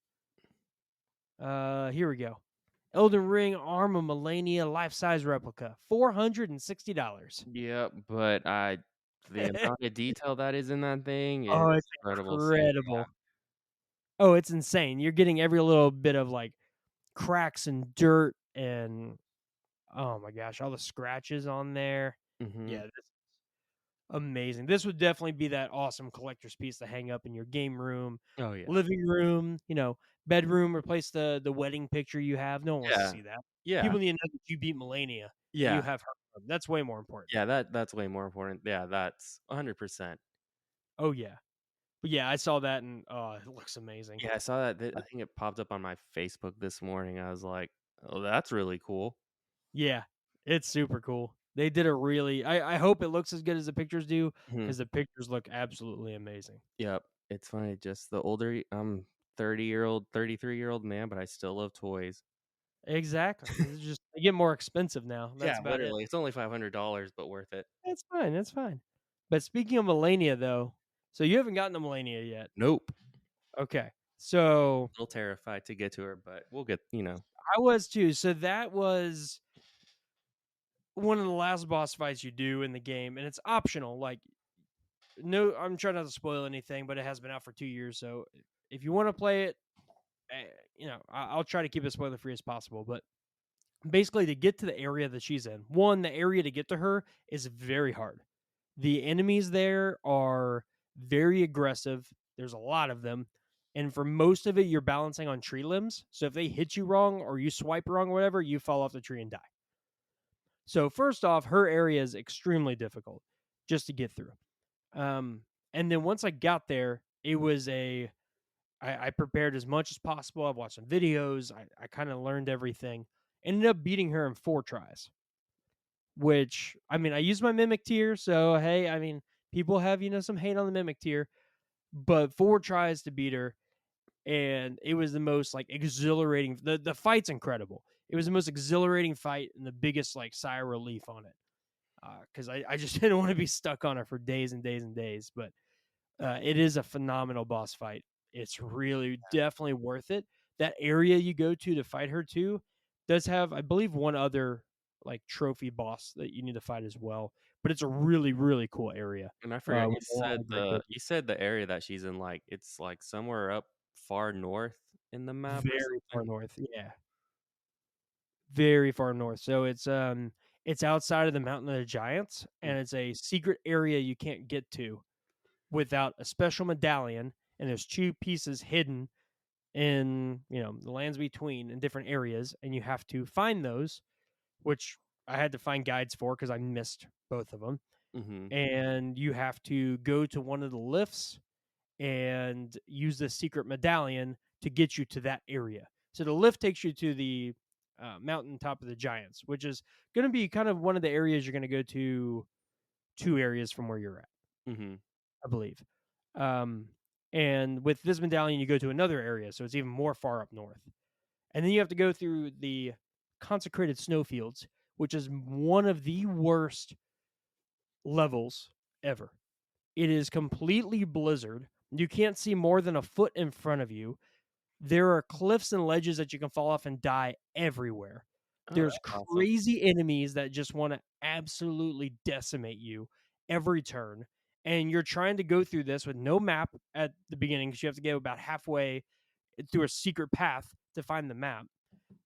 Here we go. Elden Ring Arma Melania life size replica, $460. Yep, but I the amount of detail that is in that thing is Oh, it's incredible. So, incredible. Oh, it's insane. You're getting every little bit of like cracks and dirt and oh my gosh, all the scratches on there. mhm. Yeah, this is amazing. This would definitely be that awesome collector's piece to hang up in your game room, Oh yeah. living room, bedroom, replace the wedding picture you have. No one wants to Yeah. see that. Yeah. People need to know that you beat Melania and you Yeah. have her. That's way more important. Yeah, that's way more important. Yeah, that's 100%. Oh yeah. But yeah, I saw that and oh, it looks amazing. Yeah, I saw that. I think it popped up on my Facebook this morning. I was like, "Oh, that's really cool." Yeah, it's super cool. They did a really I hope it looks as good as the pictures do Mhm. because the pictures look absolutely amazing. Yep. It's funny, just the older I'm 30-year-old, 33-year-old man, but I still love toys. Exactly. It's just they get more expensive now. Yeah, That's about it. literally. It's only $500, but worth it. It's fine, it's fine. But speaking of Melania though, so you haven't gotten to Melania yet. Nope. Okay. So Still terrified to get to her, but we'll get. I was too. So that was one of the last boss fights you do in the game, and it's optional. Like, no, I'm trying not to spoil anything, but it has been out for 2 years. So if you want to play it, I'll try to keep it spoiler free as possible. But basically, to get to the area that she's in, one, the area to get to her is very hard. The enemies there are very aggressive. There's a lot of them. And for most of it, you're balancing on tree limbs. So if they hit you wrong or you swipe wrong or whatever, you fall off the tree and die. So first off, her area is extremely difficult just to get through. And then once I got there, it was I prepared as much as possible. I've watched some videos. I kind of learned everything. Ended up beating her in 4 tries, which I mean, I used my mimic tier. So, hey, I mean, people have, some hate on the mimic tier, but 4 tries to beat her. And it was the most like exhilarating. The fight's incredible. It was the most exhilarating fight and the biggest like sigh of relief on it. Because I just didn't want to be stuck on her for days and days and days. But it is a phenomenal boss fight. It's really definitely worth it. That area you go to fight her too does have, I believe, one other like trophy boss that you need to fight as well. But it's a really really cool area And I forgot with a lot of great you characters. said the area that she's in, like, it's, like, somewhere up far north in the map or Very far something? north, yeah, very far north. So it's outside of the Mountain of the Giants, Mm, and it's a secret area you can't get to without a special medallion. And there's 2 pieces hidden in the lands between in different areas, and you have to find those, which I had to find guides for because I missed both of them. mhm, And you have to go to one of the lifts and use the secret medallion to get you to that area. So the lift takes you to the mountaintop of the giants, which is going to be kind of one of the areas you're going to go to 2 areas from where you're at, mhm. I believe. Um, And with this medallion, you go to another area, so it's even more far up north. And then you have to go through the consecrated snowfields, which is one of the worst levels ever. It is completely blizzard. You can't see more than a foot in front of you. There are cliffs and ledges that you can fall off and die everywhere. Oh, There's that's awesome. crazy enemies that just want to absolutely decimate you every turn. And you're trying to go through this with no map at the beginning because you have to get about halfway through a secret path to find the map.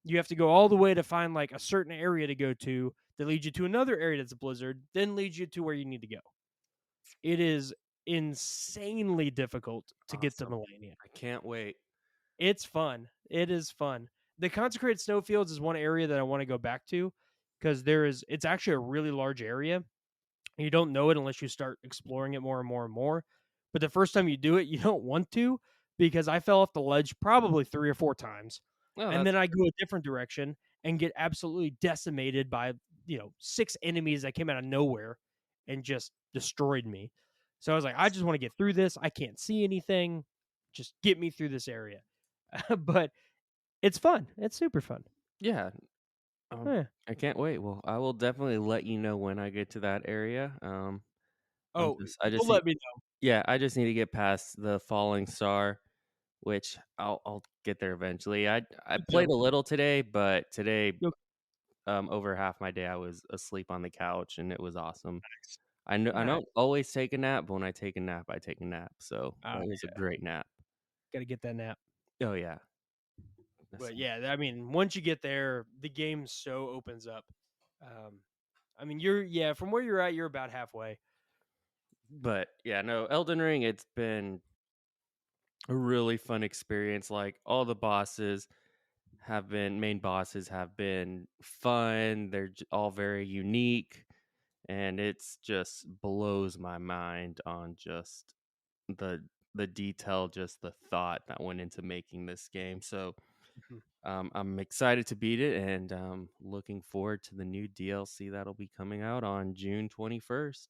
You have to go all the way to find like a certain area to go to that leads you to another area that's a blizzard, then leads you to where you need to go. It is insanely difficult to get to Awesome. Melania. I can't wait. It's fun. It is fun. The consecrated snowfields is one area that I want to go back to because it's actually a really large area. You don't know it unless you start exploring it more and more and more. But the first time you do it, you don't want to because I fell off the ledge probably 3 or 4 times. Oh, And that's then I go a different direction and get absolutely decimated by, 6 enemies that came out of nowhere and just destroyed me. So I was like, I just want to get through this. I can't see anything. Just get me through this area. But it's fun. It's super fun. yeah. Um, Yeah. I can't wait. Well, I will definitely let you know when I get to that area. Oh, I you'll just need, let me know. yeah, I just need to get past the falling star, which I'll get there eventually. I Me played too. a little today, but today, You'll over half my day I was asleep on the couch, and it was awesome. Nice. I Nice. don't always take a nap, but when I take a nap, I take a nap. So Oh, that was a great nap. gotta get that nap. Oh yeah. But yeah, I mean, once you get there, the game so opens up. Um, I mean, from where you're at, you're about halfway. But yeah, no, Elden Ring, it's been a really fun experience. Like all the main bosses have been fun. They're all very unique, and it's just blows my mind on just the the detail, just the thought that went into making this game. So Mhm. I'm excited to beat it, and looking forward to the new DLC that'll be coming out on June 21st.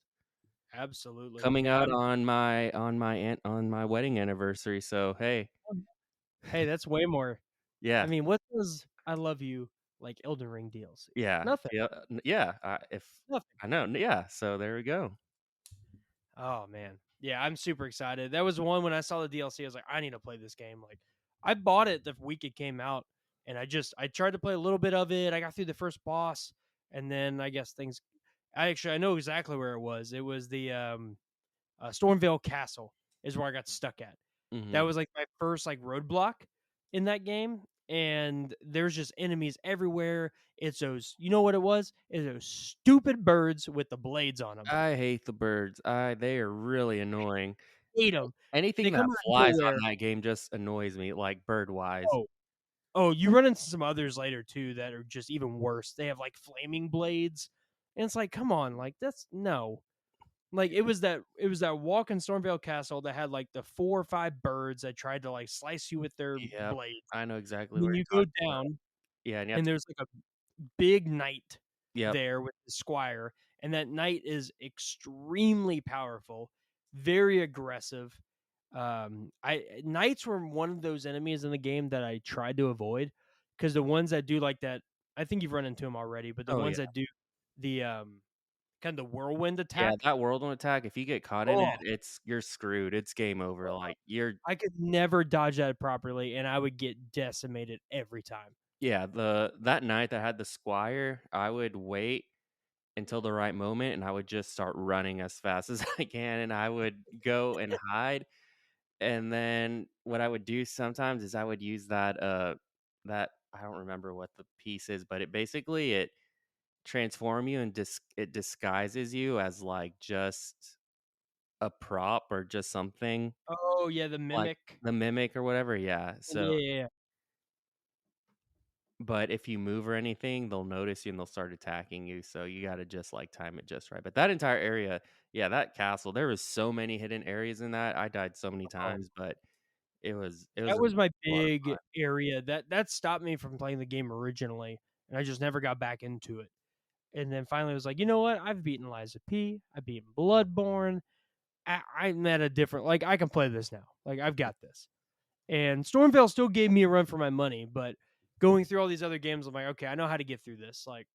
Absolutely. Coming Yeah. out on my wedding anniversary. So hey, Hey, that's way more. I yeah, mean, what does I love you like Elden Ring DLC? yeah, Nothing. yeah, yeah. If Nothing. I know, yeah. So there we go. Oh man. Yeah, I'm super excited. That was one when I saw the DLC, I was like, I need to play this game. Like I bought it the week it came out and I tried to play a little bit of it. I got through the first boss and then I guess things I know exactly where it was. It was the Stormvale Castle is where I got stuck at. That Hmm. was like my first like roadblock in that game, and there's just enemies everywhere. It's those, you know what it was? It's those stupid birds with the blades on them. I hate the birds. They are really annoying. Hate them. They Anything come that out of flies on nowhere. that game just annoys me, like bird wise. Oh, you run into some others later too that are just even worse. They have like flaming blades, and it's like, come on, like that's no. Like it was that walk in Stormvale Castle that had like the 4 or 5 birds that tried to like slice you with their Yep, blades. I know exactly And what then you you're go talking about. down Yeah, and you have and to. there's like a big knight Yep. there with the squire, and that knight is extremely powerful, very aggressive. I knights were one of those enemies in the game that I tried to avoid because the ones that do like that, I think you've run into them already, but the Oh ones yeah, that do the kind of whirlwind yeah. attack. That whirlwind attack. If you get caught in it, Oh, you're screwed. It's game over. Like you're. I could never dodge that properly, and I would get decimated every time. Yeah, that night that had the squire, I would wait until the right moment, and I would just start running as fast as I can, and I would go and hide, and then what I would do sometimes is I would use that I don't remember what the piece is, but it transform you and it disguises you as, like, just a prop or just something, Oh yeah, the like mimic. the mimic or whatever, yeah, so Yeah, yeah, yeah. but if you move or anything, they'll notice you and they'll start attacking you, so you gotta just, like, time it just right, but that entire area, yeah, that castle, there was so many hidden areas in that, I died so many Oh, times, but it was that a was my lot of big fun. area. That stopped me from playing the game originally, and I just never got back into it. And then finally, I was like, you know what? I've beaten Lies of P. I've beaten Bloodborne. I'm at a different like, I can play this now. Like, I've got this. And Stormveil still gave me a run for my money, but going through all these other games, I'm like, okay, I know how to get through this. Like,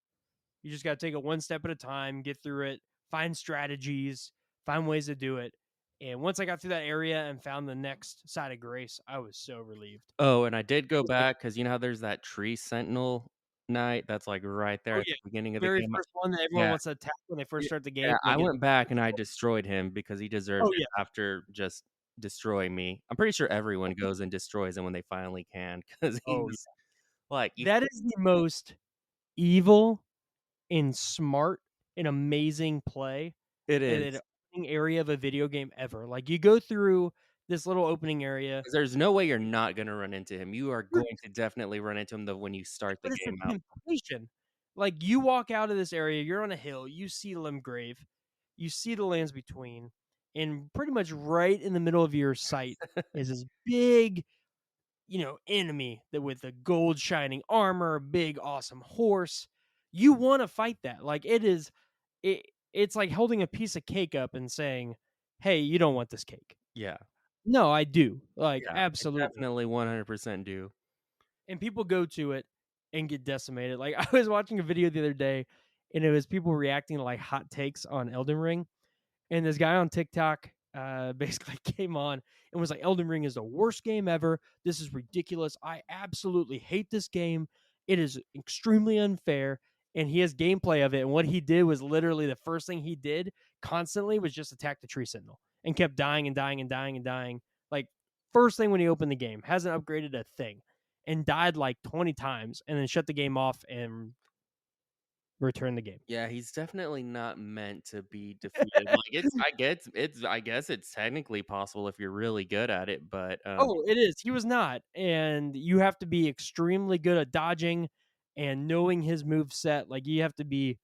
you just got to take it one step at a time, get through it, find strategies, find ways to do it. And once I got through that area and found the next side of grace, I was so relieved. Oh, and I did It go was like, back because you know how there's that tree sentinel knight that's, like, right there oh at yeah, the beginning of the very game? first one that everyone Yeah, wants to attack when they first yeah, start the game. yeah, They I get went back and I destroyed him because he deserved oh it yeah, after just destroying me. I'm pretty sure everyone goes and destroys him when they finally can because he oh was yeah. like, you That is the most evil and smart and amazing play it in an is. opening area of a video game ever. Like you go through this little opening area, 'Cause there's no way you're not gonna run into him. You are you're going to definitely run into him the when you start the but it's the game out. temptation. Like you walk out of this area, you're on a hill, you see Limgrave, you see the lands between, and pretty much right in the middle of your sight is this big, enemy that with the gold shining armor, big awesome horse. You want to fight that. Like it's like holding a piece of cake up and saying, "Hey, you don't want this cake." Yeah, No, I do. Like yeah, I absolutely. definitely 100% do. And people go to it and get decimated. Like I was watching a video the other day and it was people reacting to like hot takes on Elden Ring. And this guy on TikTok basically came on and was like, Elden Ring is the worst game ever. This is ridiculous. I absolutely hate this game. It is extremely unfair. And he has gameplay of it. And what he did was literally the first thing he did constantly was just attack the tree sentinel and kept dying and dying and dying and dying. Like, first thing when he opened the game, hasn't upgraded a thing and died like 20 times and then shut the game off and returned the game. Yeah, he's definitely not meant to be defeated. Like, I guess it's technically possible if you're really good at it, but, Oh, it is. He was not, and you have to be extremely good at dodging and knowing his move set. Like you have to be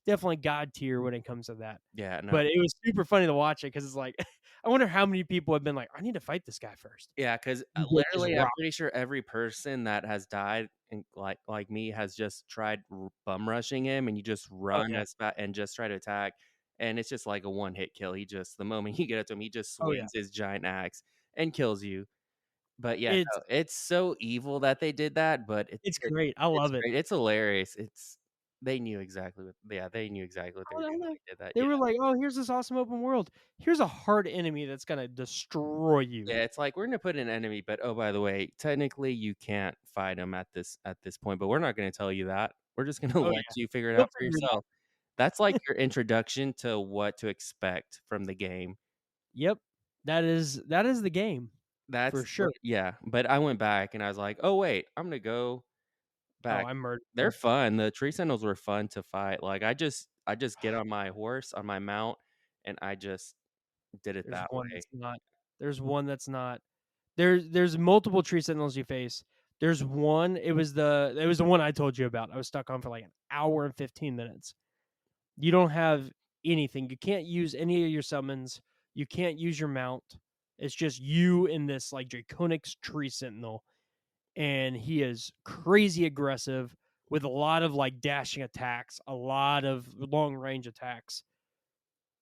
definitely god tier when it comes to that. yeah, no. But it was super funny to watch it because it's like, I wonder how many people have been like, I need to fight this guy first. Yeah, 'cause, You get just literally, I'm rocked. pretty sure every person that has died and like me has just tried r bum rushing him, and you just Oh run yeah. as fa and just try to attack, and it's just like a one-hit kill. He just the moment you get up to him, he just Oh yeah. swings his giant axe and kills you. But yeah, It's no, it's so evil that they did that, but it's it great. I it's love it. great. It's hilarious. It's they knew exactly what yeah, they knew exactly what they Oh, were I doing when know. they did that. They Yeah. were like, "Oh, here's this awesome open world. Here's a hard enemy that's gonna destroy you." Yeah, it's like, "We're gonna put an enemy, but, oh, by the way, technically, you can't fight him at this point, but we're not gonna tell you that. We're just gonna Oh let yeah. you figure it You'll out for figure it out. yourself." That's like your introduction to what to expect from the game. Yep. That is the game for That's sure. what yeah, but I went back and I was like, "Oh, wait, I'm gonna go Oh, back." I murdered They're him. fun, the tree sentinels were fun to fight, like, I just get on my horse, on my mount, and I just did it There's that one way. that's not. There's one that's not. There's multiple tree sentinels you face. There's one, it was the one I told you about. I was stuck on for like an hour and 15 minutes. You don't have anything. You can't use any of your summons. You can't use your mount. It's just you and this like draconic tree sentinel, and he is crazy aggressive with a lot of like dashing attacks, a lot of long range attacks.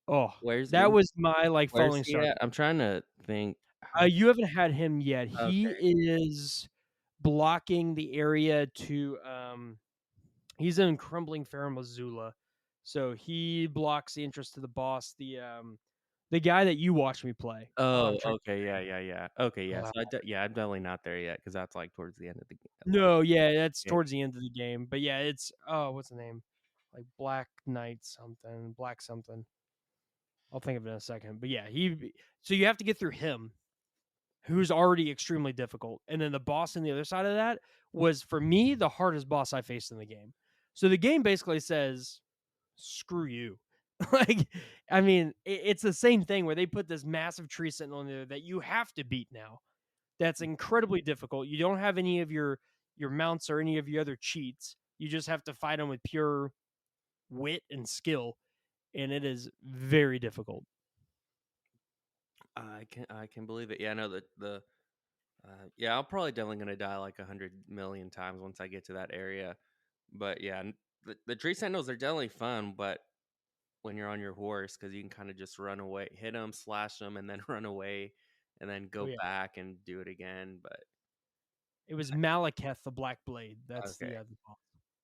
Oh, Where's that was my like where's falling he start. at? I'm trying to think how You haven't had him yet. He okay. is blocking the area to he's in Crumbling Farum Azula. So he blocks the entrance to the boss, the guy that you watched me play. Oh, I'm Oh, trying okay, yeah, yeah, yeah. Okay, yeah, uh, so yeah, I'm definitely not there yet because that's, like, towards the end of the like, no, yeah, that's game. towards the end of the game. But yeah, it's oh, what's the name? Like Black Knight something, Black something. I'll think of it in a second. But yeah, so you have to get through him, who's already extremely difficult. And then the boss on the other side of that was for me the hardest boss I faced in the game. So the game basically says, "Screw you." Like, I mean, it's the same thing where they put this massive tree sentinel in there that you have to beat now. That's incredibly difficult. You don't have any of your mounts or any of your other cheats. You just have to fight them with pure wit and skill, and it is very difficult. I can believe it. Yeah, no, yeah, I'm probably definitely gonna die, like, 100,000,000 times once I get to that area, but, yeah, the tree sentinels are definitely fun, but when you're on your horse because you can kind of just run away, hit them, slash them, and then run away, and then Oh go yeah, back and do it again. But it was Malekith the Black Blade. That's okay, the boss.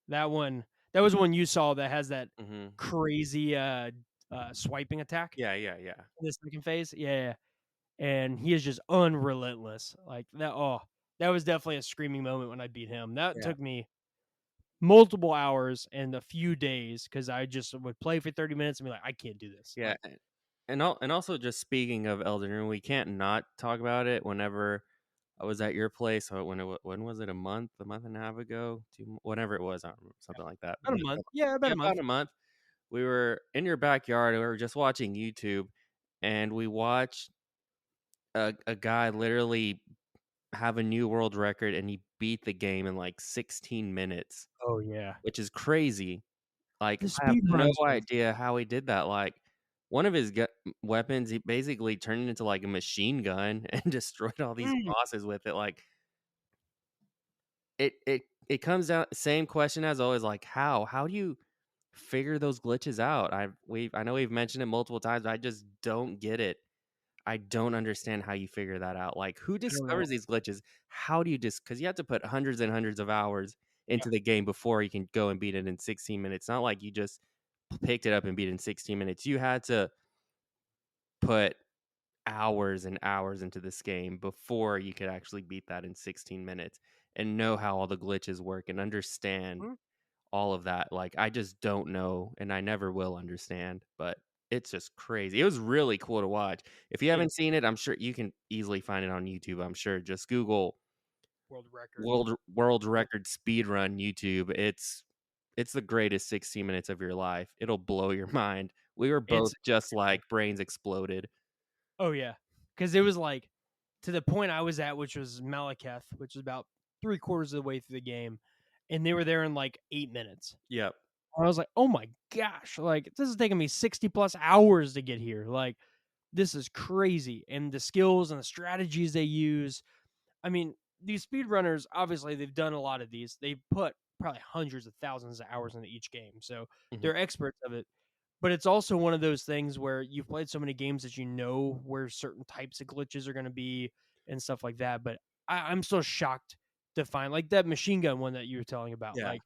That one. That was one you saw that has that hmm, crazy swiping attack yeah, yeah, yeah, in the second phase. Yeah, yeah. And he is just unrelentless. Like that. Oh, that was definitely a screaming moment when I beat him. That yeah, took me multiple hours and a few days because I just would play for 30 minutes and be like, I can't do this. yeah. Like, And also just speaking of Elden Ring, we can't not talk about it. Whenever I was at your place, when was it? A month and a half ago, whenever it was, I don't remember, something like that. about a month. Yeah, about Yeah, a month. about a month. We were in your backyard and we were just watching YouTube, and we watched a guy literally have a new world record, and he beat the game in like 16 minutes, Oh yeah. which is crazy. Like, The I have speed no runs are idea how he did that. Like, one of his weapons, he basically turned it into like a machine gun and destroyed all these mm, bosses with it. Like, it comes down same question as always. Like, how do you figure those glitches out? I know we've mentioned it multiple times, but I just don't get it. I don't understand how you figure that out. Like, who I don't know. discovers these glitches? How do you just because you have to put hundreds and hundreds of hours Yeah. into the game before you can go and beat it in 16 minutes. Not like you just picked it up and beat it in 16 minutes. You had to put hours and hours into this game before you could actually beat that in 16 minutes and know how all the glitches work and understand Mm, all of that. Like, I just don't know, and I never will understand, but it's just crazy. It was really cool to watch. If you it haven't seen it, I'm sure you can easily find it on YouTube. I'm sure. Just Google world record. world record speed run YouTube. It's the greatest 16 minutes of your life. It'll blow your mind. We were both It's just like brains exploded. oh yeah, because it was like to the point I was at, which was Malekith, which is about 3/4 of the way through the game, and they were there in like 8 minutes. Yep. I was like, oh my gosh, like this is taking me 60 plus hours to get here. Like this is crazy, and the skills and the strategies they use. I mean, these speedrunners, obviously, they've done a lot of these. They put probably hundreds of thousands of hours into each game. So Mhm. they're experts of it. But it's also one of those things where you've played so many games that you know where certain types of glitches are going to be and stuff like that. But I'm still shocked to find like that machine gun one that you were telling about. Yeah. Like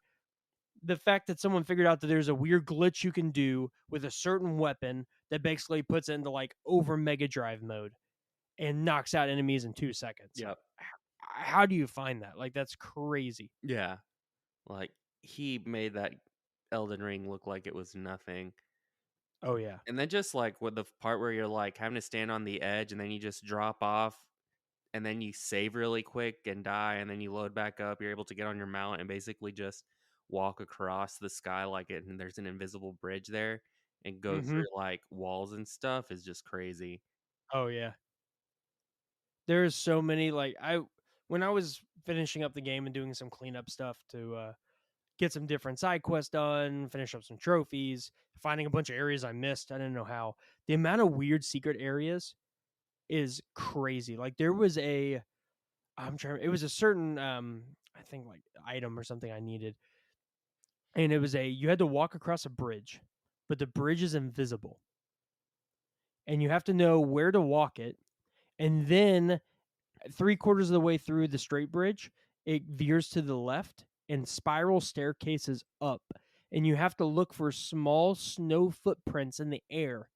the fact that someone figured out that there's a weird glitch you can do with a certain weapon that basically puts it into like over Mega Drive mode and knocks out enemies in 2 seconds. Like, Yep. how do you find that? Like, that's crazy. Yeah. Like, he made that Elden Ring look like it was nothing. Oh yeah. And then just like with the part where you're like having to stand on the edge and then you just drop off and then you save really quick and die and then you load back up, you're able to get on your mount and basically just walk across the sky like it and there's an invisible bridge there and go Mm-hmm. through like walls and stuff is just crazy. Oh yeah. There's so many like I when I was finishing up the game and doing some cleanup stuff to get some different side quests done, finish up some trophies, finding a bunch of areas I missed. I didn't know how. The amount of weird secret areas is crazy. Like there was a I'm trying it was a certain I think like item or something I needed. And it was a you had to walk across a bridge, but the bridge is invisible. And you have to know where to walk it. And then 3/4 of the way through the straight bridge, it veers to the left and spiral staircases up. And you have to look for small snow footprints in the air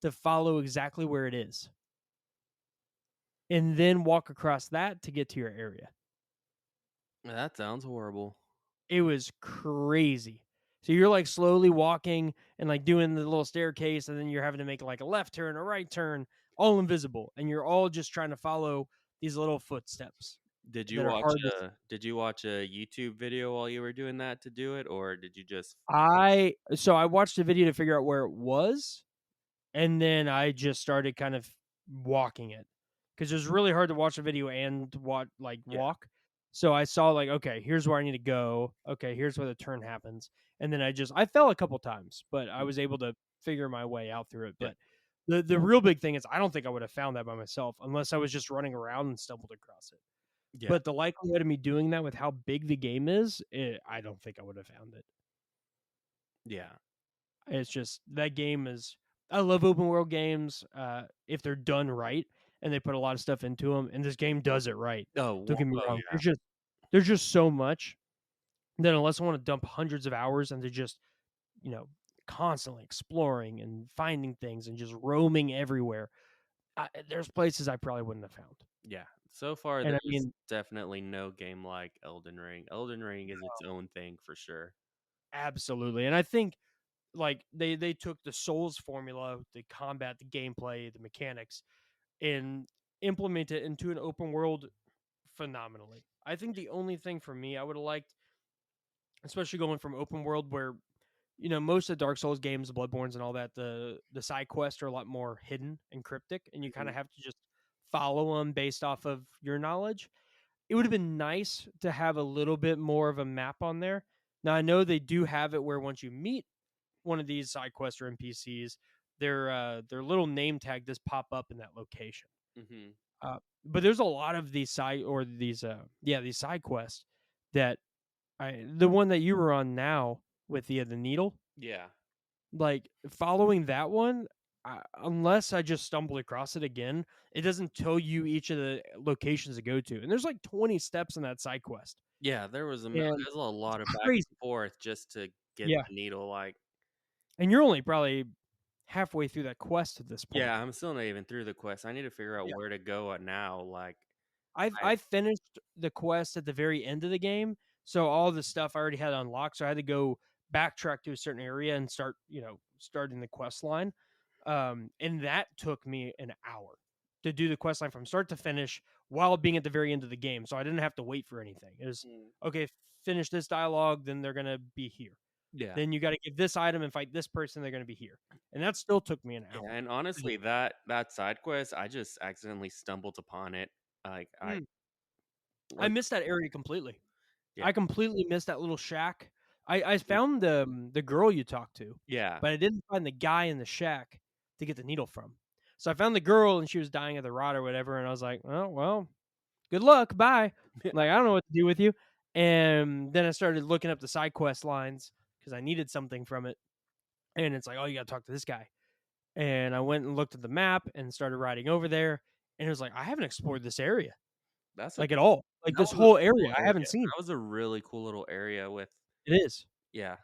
to follow exactly where it is. And then walk across that to get to your area. That sounds horrible. It was crazy. So you're like slowly walking and like doing the little staircase, and then you're having to make like a left turn, a right turn, all invisible. And you're all just trying to follow these little footsteps that are hard to. Did you watch a YouTube video while you were doing that to do it or did you just I watched a video to figure out where it was, and then I just started kind of walking it because it was really hard to watch a video and yeah, walk. So I saw like, okay, here's where I need to go. Okay, here's where the turn happens, and then I fell a couple times, but I was able to figure my way out through it. yeah, But the real big thing is I don't think I would have found that by myself unless I was just running around and stumbled across it. yeah, But the likelihood of me doing that with how big the game is, I don't think I would have found it. yeah. It's just that game is I love open world games, if they're done right and they put a lot of stuff into them, and this game does it right. Don't get me Oh, wrong. yeah. There's just so much that unless I wanna dump hundreds of hours into just, you know, constantly exploring and finding things and just roaming everywhere, there's places I probably wouldn't have found. Yeah. So far, And I there's mean definitely no game like Elden Ring. Elden Ring is its own thing for sure. absolutely, and I think, like, they took the Souls formula, the combat, the gameplay, the mechanics, and implement it into an open world phenomenally. I think the only thing for me I would have liked, especially going from open world where most of the Dark Souls games, the Bloodborns and all that, the side quests are a lot more hidden and cryptic, and you kind Mhm. of have to just follow them based off of your knowledge. It would have been nice to have a little bit more of a map on there. Now I know they do have it where once you meet one of these side quests or NPCs, their little name tag does pop up in that location. Mhm. But there's a lot of these side or these side quests that the one that you were on now with the needle, Yeah. like following that one, unless I just stumbled across it again, it doesn't tell you each of the locations to go to, and there's like 20 steps in that side quest, Yeah, and there's a it's lot of back crazy. and forth just to get Yeah, the needle, like and you're only probably halfway through that quest at this point. yeah, I'm still not even through the quest. I need to figure out where to go at now, like, I I've finished the quest at the very end of the game, so all the stuff I already had unlocked, so I had to go backtrack to a certain area and starting the quest line. And that took me an hour to do the quest line from start to finish while being at the very end of the game. So I didn't have to wait for anything. It was Mm. okay, finish this dialogue, then they're gonna be here. Yeah. Then you got to give this item and fight this person, they're gonna be here. And that still took me an Yeah, hour and to do. honestly, that side quest, I just accidentally stumbled upon it, like, I Mm. I like missed that area completely. yeah. I completely missed that little shack. I found the girl you talked to, Yeah. but I didn't find the guy in the shack to get the needle from. So I found the girl and she was dying of the rot or whatever, and I was like, "Oh, well, good luck, bye." Like, I don't know what to do with you. And then I started looking up the side quest lines because I needed something from it. And it's like, "Oh, you gotta talk to this guy." And I went and looked at the map and started riding over there, and it was like, I haven't explored this area, That's a like, at all. Like, that this was a whole cool area I area. haven't seen. That was a really cool little area with It is. yeah.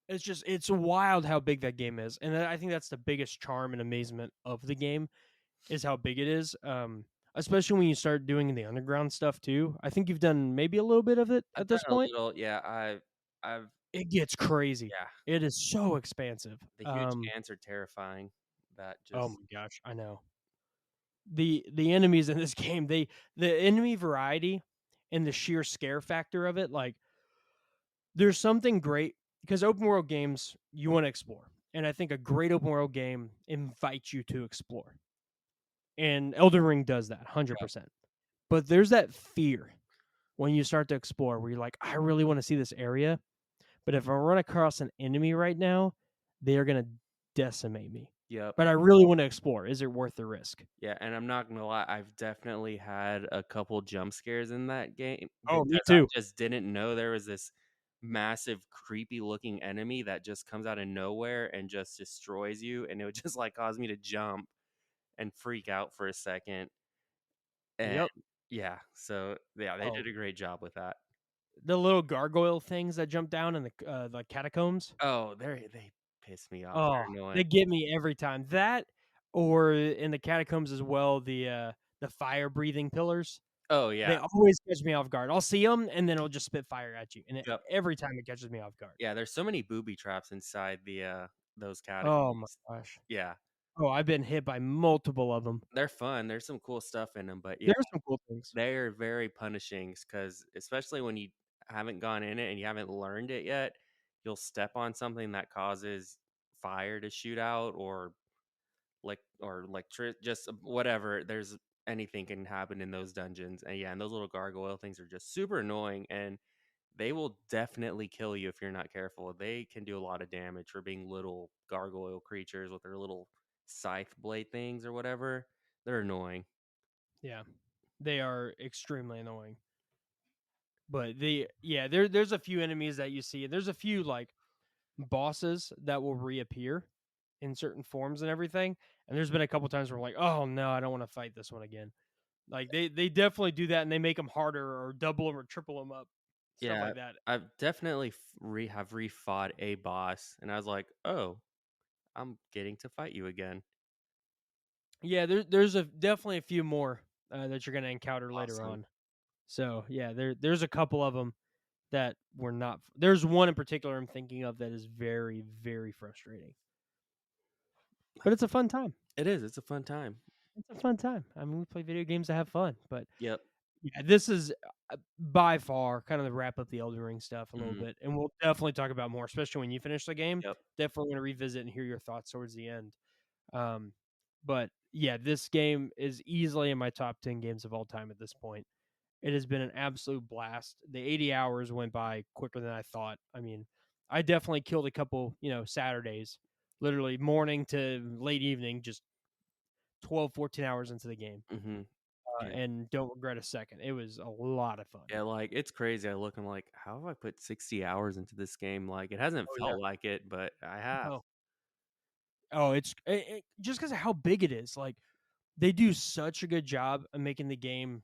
It's wild how big that game is, and I think that's the biggest charm and amazement of the game is how big it is. Especially when you start doing the underground stuff too. I think you've done maybe a little bit of it I've at done this a point. little yeah, I've It gets crazy. yeah, It is so expansive. the huge ants are terrifying. That Oh my just gosh, I know. The enemies in this game, the enemy variety and the sheer scare factor of it, like there's something great because open world games you want to explore. And I think a great open world game invites you to explore. And Elden Ring does that yeah. 100%. But there's that fear when you start to explore where you're like, I really want to see this area, but if I run across an enemy right now, they are going to decimate me. Yep. But I really want to explore. Is it worth the risk? Yeah, and I'm not gonna lie, I've definitely had a couple jump scares in that game Oh, me because I too. just didn't know there was this massive, creepy looking enemy that just comes out of nowhere and just destroys you, and it would just, like, cause me to jump and freak out for a second, and Yep. yeah, so, yeah, they Oh, did a great job with that. the little gargoyle things that jump down in the catacombs. Oh, they piss me off, Oh, they're annoying. they get me every time. That or in the catacombs as well, the fire breathing pillars. Oh, yeah. They always catch me off guard. I'll see them, and then it'll just spit fire at you, and Yep. every time it catches me off guard. Yeah, there's so many booby traps inside those Oh my catacombs. gosh. Yeah. Oh, I've been hit by multiple of them. They're fun, there's some cool stuff in them, but yeah, There are some cool things. they're very punishing because especially when you haven't gone in it and you haven't learned it yet, you'll step on something that causes fire to shoot out or electric just whatever, there's anything can happen in those dungeons, and yeah, and those little gargoyle things are just super annoying, and they will definitely kill you if you're not careful. They can do a lot of damage for being little gargoyle creatures with their little scythe blade things or whatever. They're annoying. Yeah, they are extremely annoying. But there's a few enemies that you see. There's a few like bosses that will reappear in certain forms and everything. And there's been a couple times where I'm like, oh no, I don't want to fight this one again. Like they definitely do that, and they make them harder or double them or triple them up, stuff Yeah, like that. I've definitely have refought a boss, and I was like, "Oh, I'm getting to fight you again." Yeah, there's a definitely a few more that you're gonna encounter later Awesome. on. So yeah, there's a couple of them that were not. There's one in particular I'm thinking of that is very very frustrating, but it's a fun time. It is. It's a fun time. It's a fun time. I mean, we play video games to have fun, but Yep. yeah, this is by far kind of the wrap up the Elden Ring stuff a little Mhm. bit, and we'll definitely talk about more, especially when you finish the game. Yep. Definitely want to revisit and hear your thoughts towards the end. Um, but yeah, this game is easily in my top 10 games of all time at this point. It has been an absolute blast. The 80 hours went by quicker than I thought. I mean, I definitely killed a couple, Saturdays, literally morning to late evening, just 12, 14 hours into the game, Mhm. Yeah. and don't regret a second. It was a lot of fun. Yeah, like, it's crazy. I'm like, "How have I put 60 hours into this game?" Like, it hasn't Oh, yeah. felt like it, but I have. Oh, oh just because of how big it is. Like, they do such a good job of making the game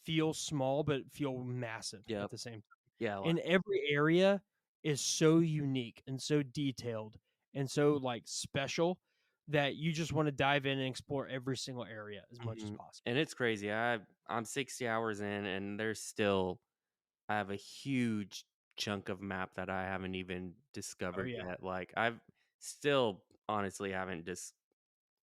feel small, but feel massive at Yep. the same time. Yeah, like And every area is so unique and so detailed and so like special that you just want to dive in and explore every single area as much as mhm, possible. and it's crazy. I'm 60 hours in, and there's still I have a huge chunk of map that I haven't even Oh discovered yeah. yet. Like, I've still honestly haven't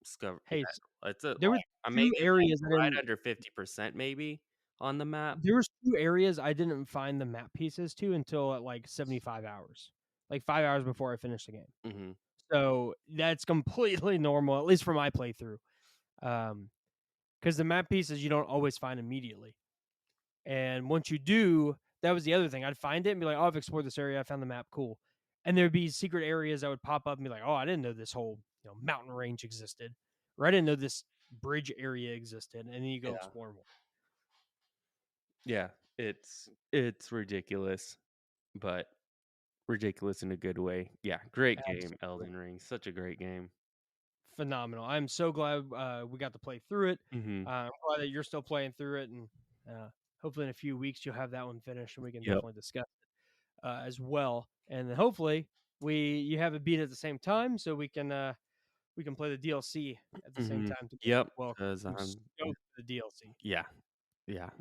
discovered Hey, yet. It's a there was like, I'm two maybe, like, areas I right didn't under 50% maybe on the map. there was 2 areas I didn't find the map pieces to until at like 75 hours. Like 5 hours before I finished the game. Mhm. So that's completely normal, at least for my playthrough. Um, because the map pieces you don't always find immediately. And once you do, that was the other thing. I'd find it and be like, "Oh, I've explored this area. I found the map. Cool." And there'd be secret areas that would pop up and be like, "Oh, I didn't know this whole mountain range existed, or I didn't know this bridge area existed." And then you go Yeah. explore more. Yeah. It's ridiculous, but ridiculous in a good way. Yeah, great game, Absolutely Elden Ring. Such a great game. phenomenal. I'm so glad we got to play through it. Mhm. I'm glad that you're still playing through it, and hopefully in a few weeks you'll have that one finished, and we can Yep. definitely discuss as well. And then hopefully you have it beat at the same time, so we can play the DLC at the same Mhm. time together Yep. as well. 'Cause I'm I'm stoked for the DLC. yeah. Yeah.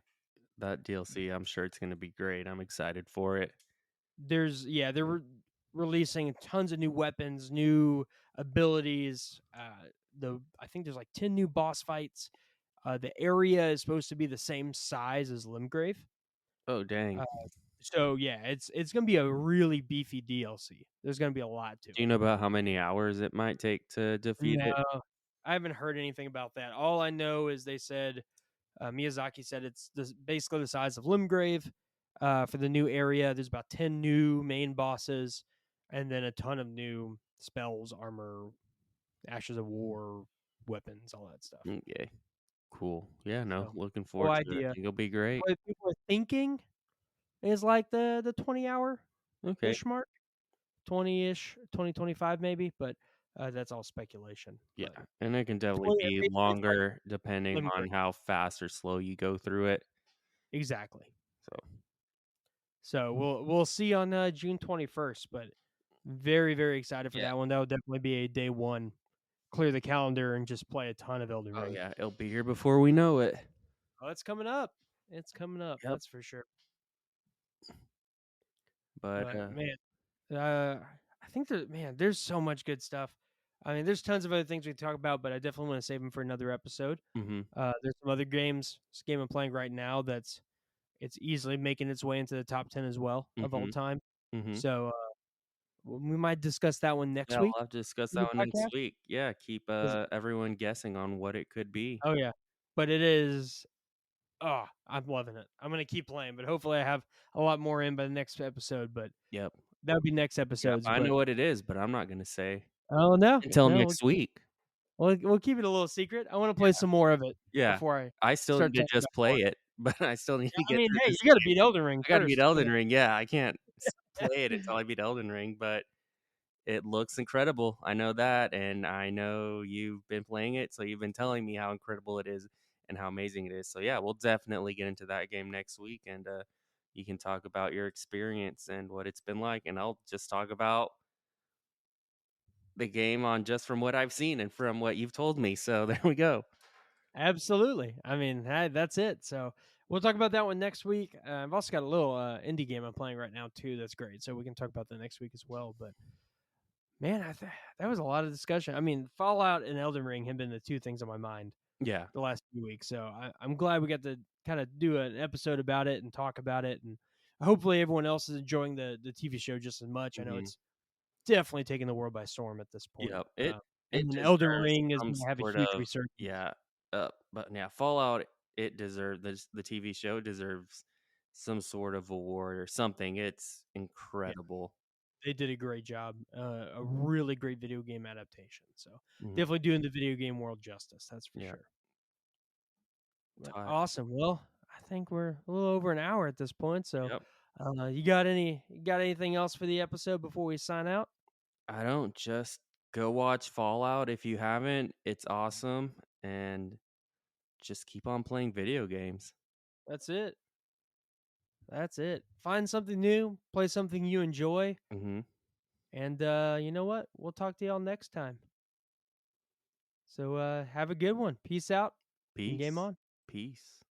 That DLC, I'm sure it's gonna be great. I'm excited for it. They're releasing tons of new weapons, new abilities. I think there's like 10 new boss fights. The area is supposed to be the same size as Limgrave. Oh, dang. Uh, so yeah, it's gonna be a really beefy DLC. There's gonna be a lot to Do you it. know about how many hours it might take to defeat it? No, I haven't heard anything about that. All I know is they said Miyazaki said it's basically the size of Limgrave. For the new area, there's about 10 new main bosses, and then a ton of new spells, armor, ashes of war, weapons, all that stuff. Okay. Cool. Yeah, no, So, looking no forward to it. I idea think it'll be great. what people are thinking is like the 20-hour Okay. ish mark, 20-ish, 2025 maybe, but that's all speculation. Yeah, But and it can definitely 20, be basically, it's like longer depending on Limgrave. how fast or slow you go through it. Exactly. So, So we'll see on June 21st, but very very excited for yeah. that one. That will definitely be a day one. Clear the calendar and just play a ton of Elden Oh, Ring. yeah, it'll be here before we know it. Oh, it's coming up. It's coming up. Yep. That's for sure. But, But man, I think there's so much good stuff. I mean, there's tons of other things we can talk about, but I definitely want to save them for another episode. mhm, There's some other games. This game I'm playing right now it's easily making its way into the top 10 as well of all mhm, time. mhm. So we might discuss that one next Yeah, we'll week have to discuss in the that one next podcast. week. Yeah, keep, 'Cause everyone guessing on what it could be. oh, yeah. But it is I'm loving it. I'm gonna keep playing, but hopefully I have a lot more in by the next episode, but Yep. that'll be next Yep, episodes, I but know what it is, but I'm not gonna say oh, no. until No, next week. we'll keep it a little secret. I wanna play Yeah, some more of it yeah. before I I still start need to talking just about more. play it, but I still need Yeah, to I get mean, through hey, this you gotta game. beat Elden Ring I gotta beat first, Elden but Ring, yeah, I can't beat Elden Ring, but it looks incredible. I know that, and I know you've been playing it, so you've been telling me how incredible it is and how amazing it is. So yeah, we'll definitely get into that game next week, and you can talk about your experience and what it's been like, and I'll just talk about the game on just from what I've seen and from what you've told me. So there we go. Absolutely. I mean, hey, that's it. So we'll talk about that one next week. I've also got a little indie game I'm playing right now too. That's great. So we can talk about that next week as well. But man, that was a lot of discussion. I mean, Fallout and Elden Ring have been the two things on my mind Yeah. the last few weeks. So I'm glad we got to kind of do an episode about it and talk about it. And hopefully everyone else is enjoying the TV show just as much. I know Hmm. it's definitely taking the world by storm at this point. Yep. It And then Elden deserves Ring is some going to have a sort huge of, resurgence. yeah. But yeah, Fallout, it deserves the TV show deserves some sort of award or something. It's Yeah. incredible. They did a great job, a really great video game adaptation, so Mhm. definitely doing the video game world justice, that's for Yeah. sure. But Ti awesome, well, I think we're a little over an hour at this point, so, Yep. you got anything else for the episode before we sign out? I don't just go watch Fallout if you haven't. It's awesome, and just keep on playing video games. That's it. That's it. Find something new, play something you enjoy, Mhm. and, you know what? We'll talk to y'all next time. So, have a good one. Peace out and game Peace. on. Peace.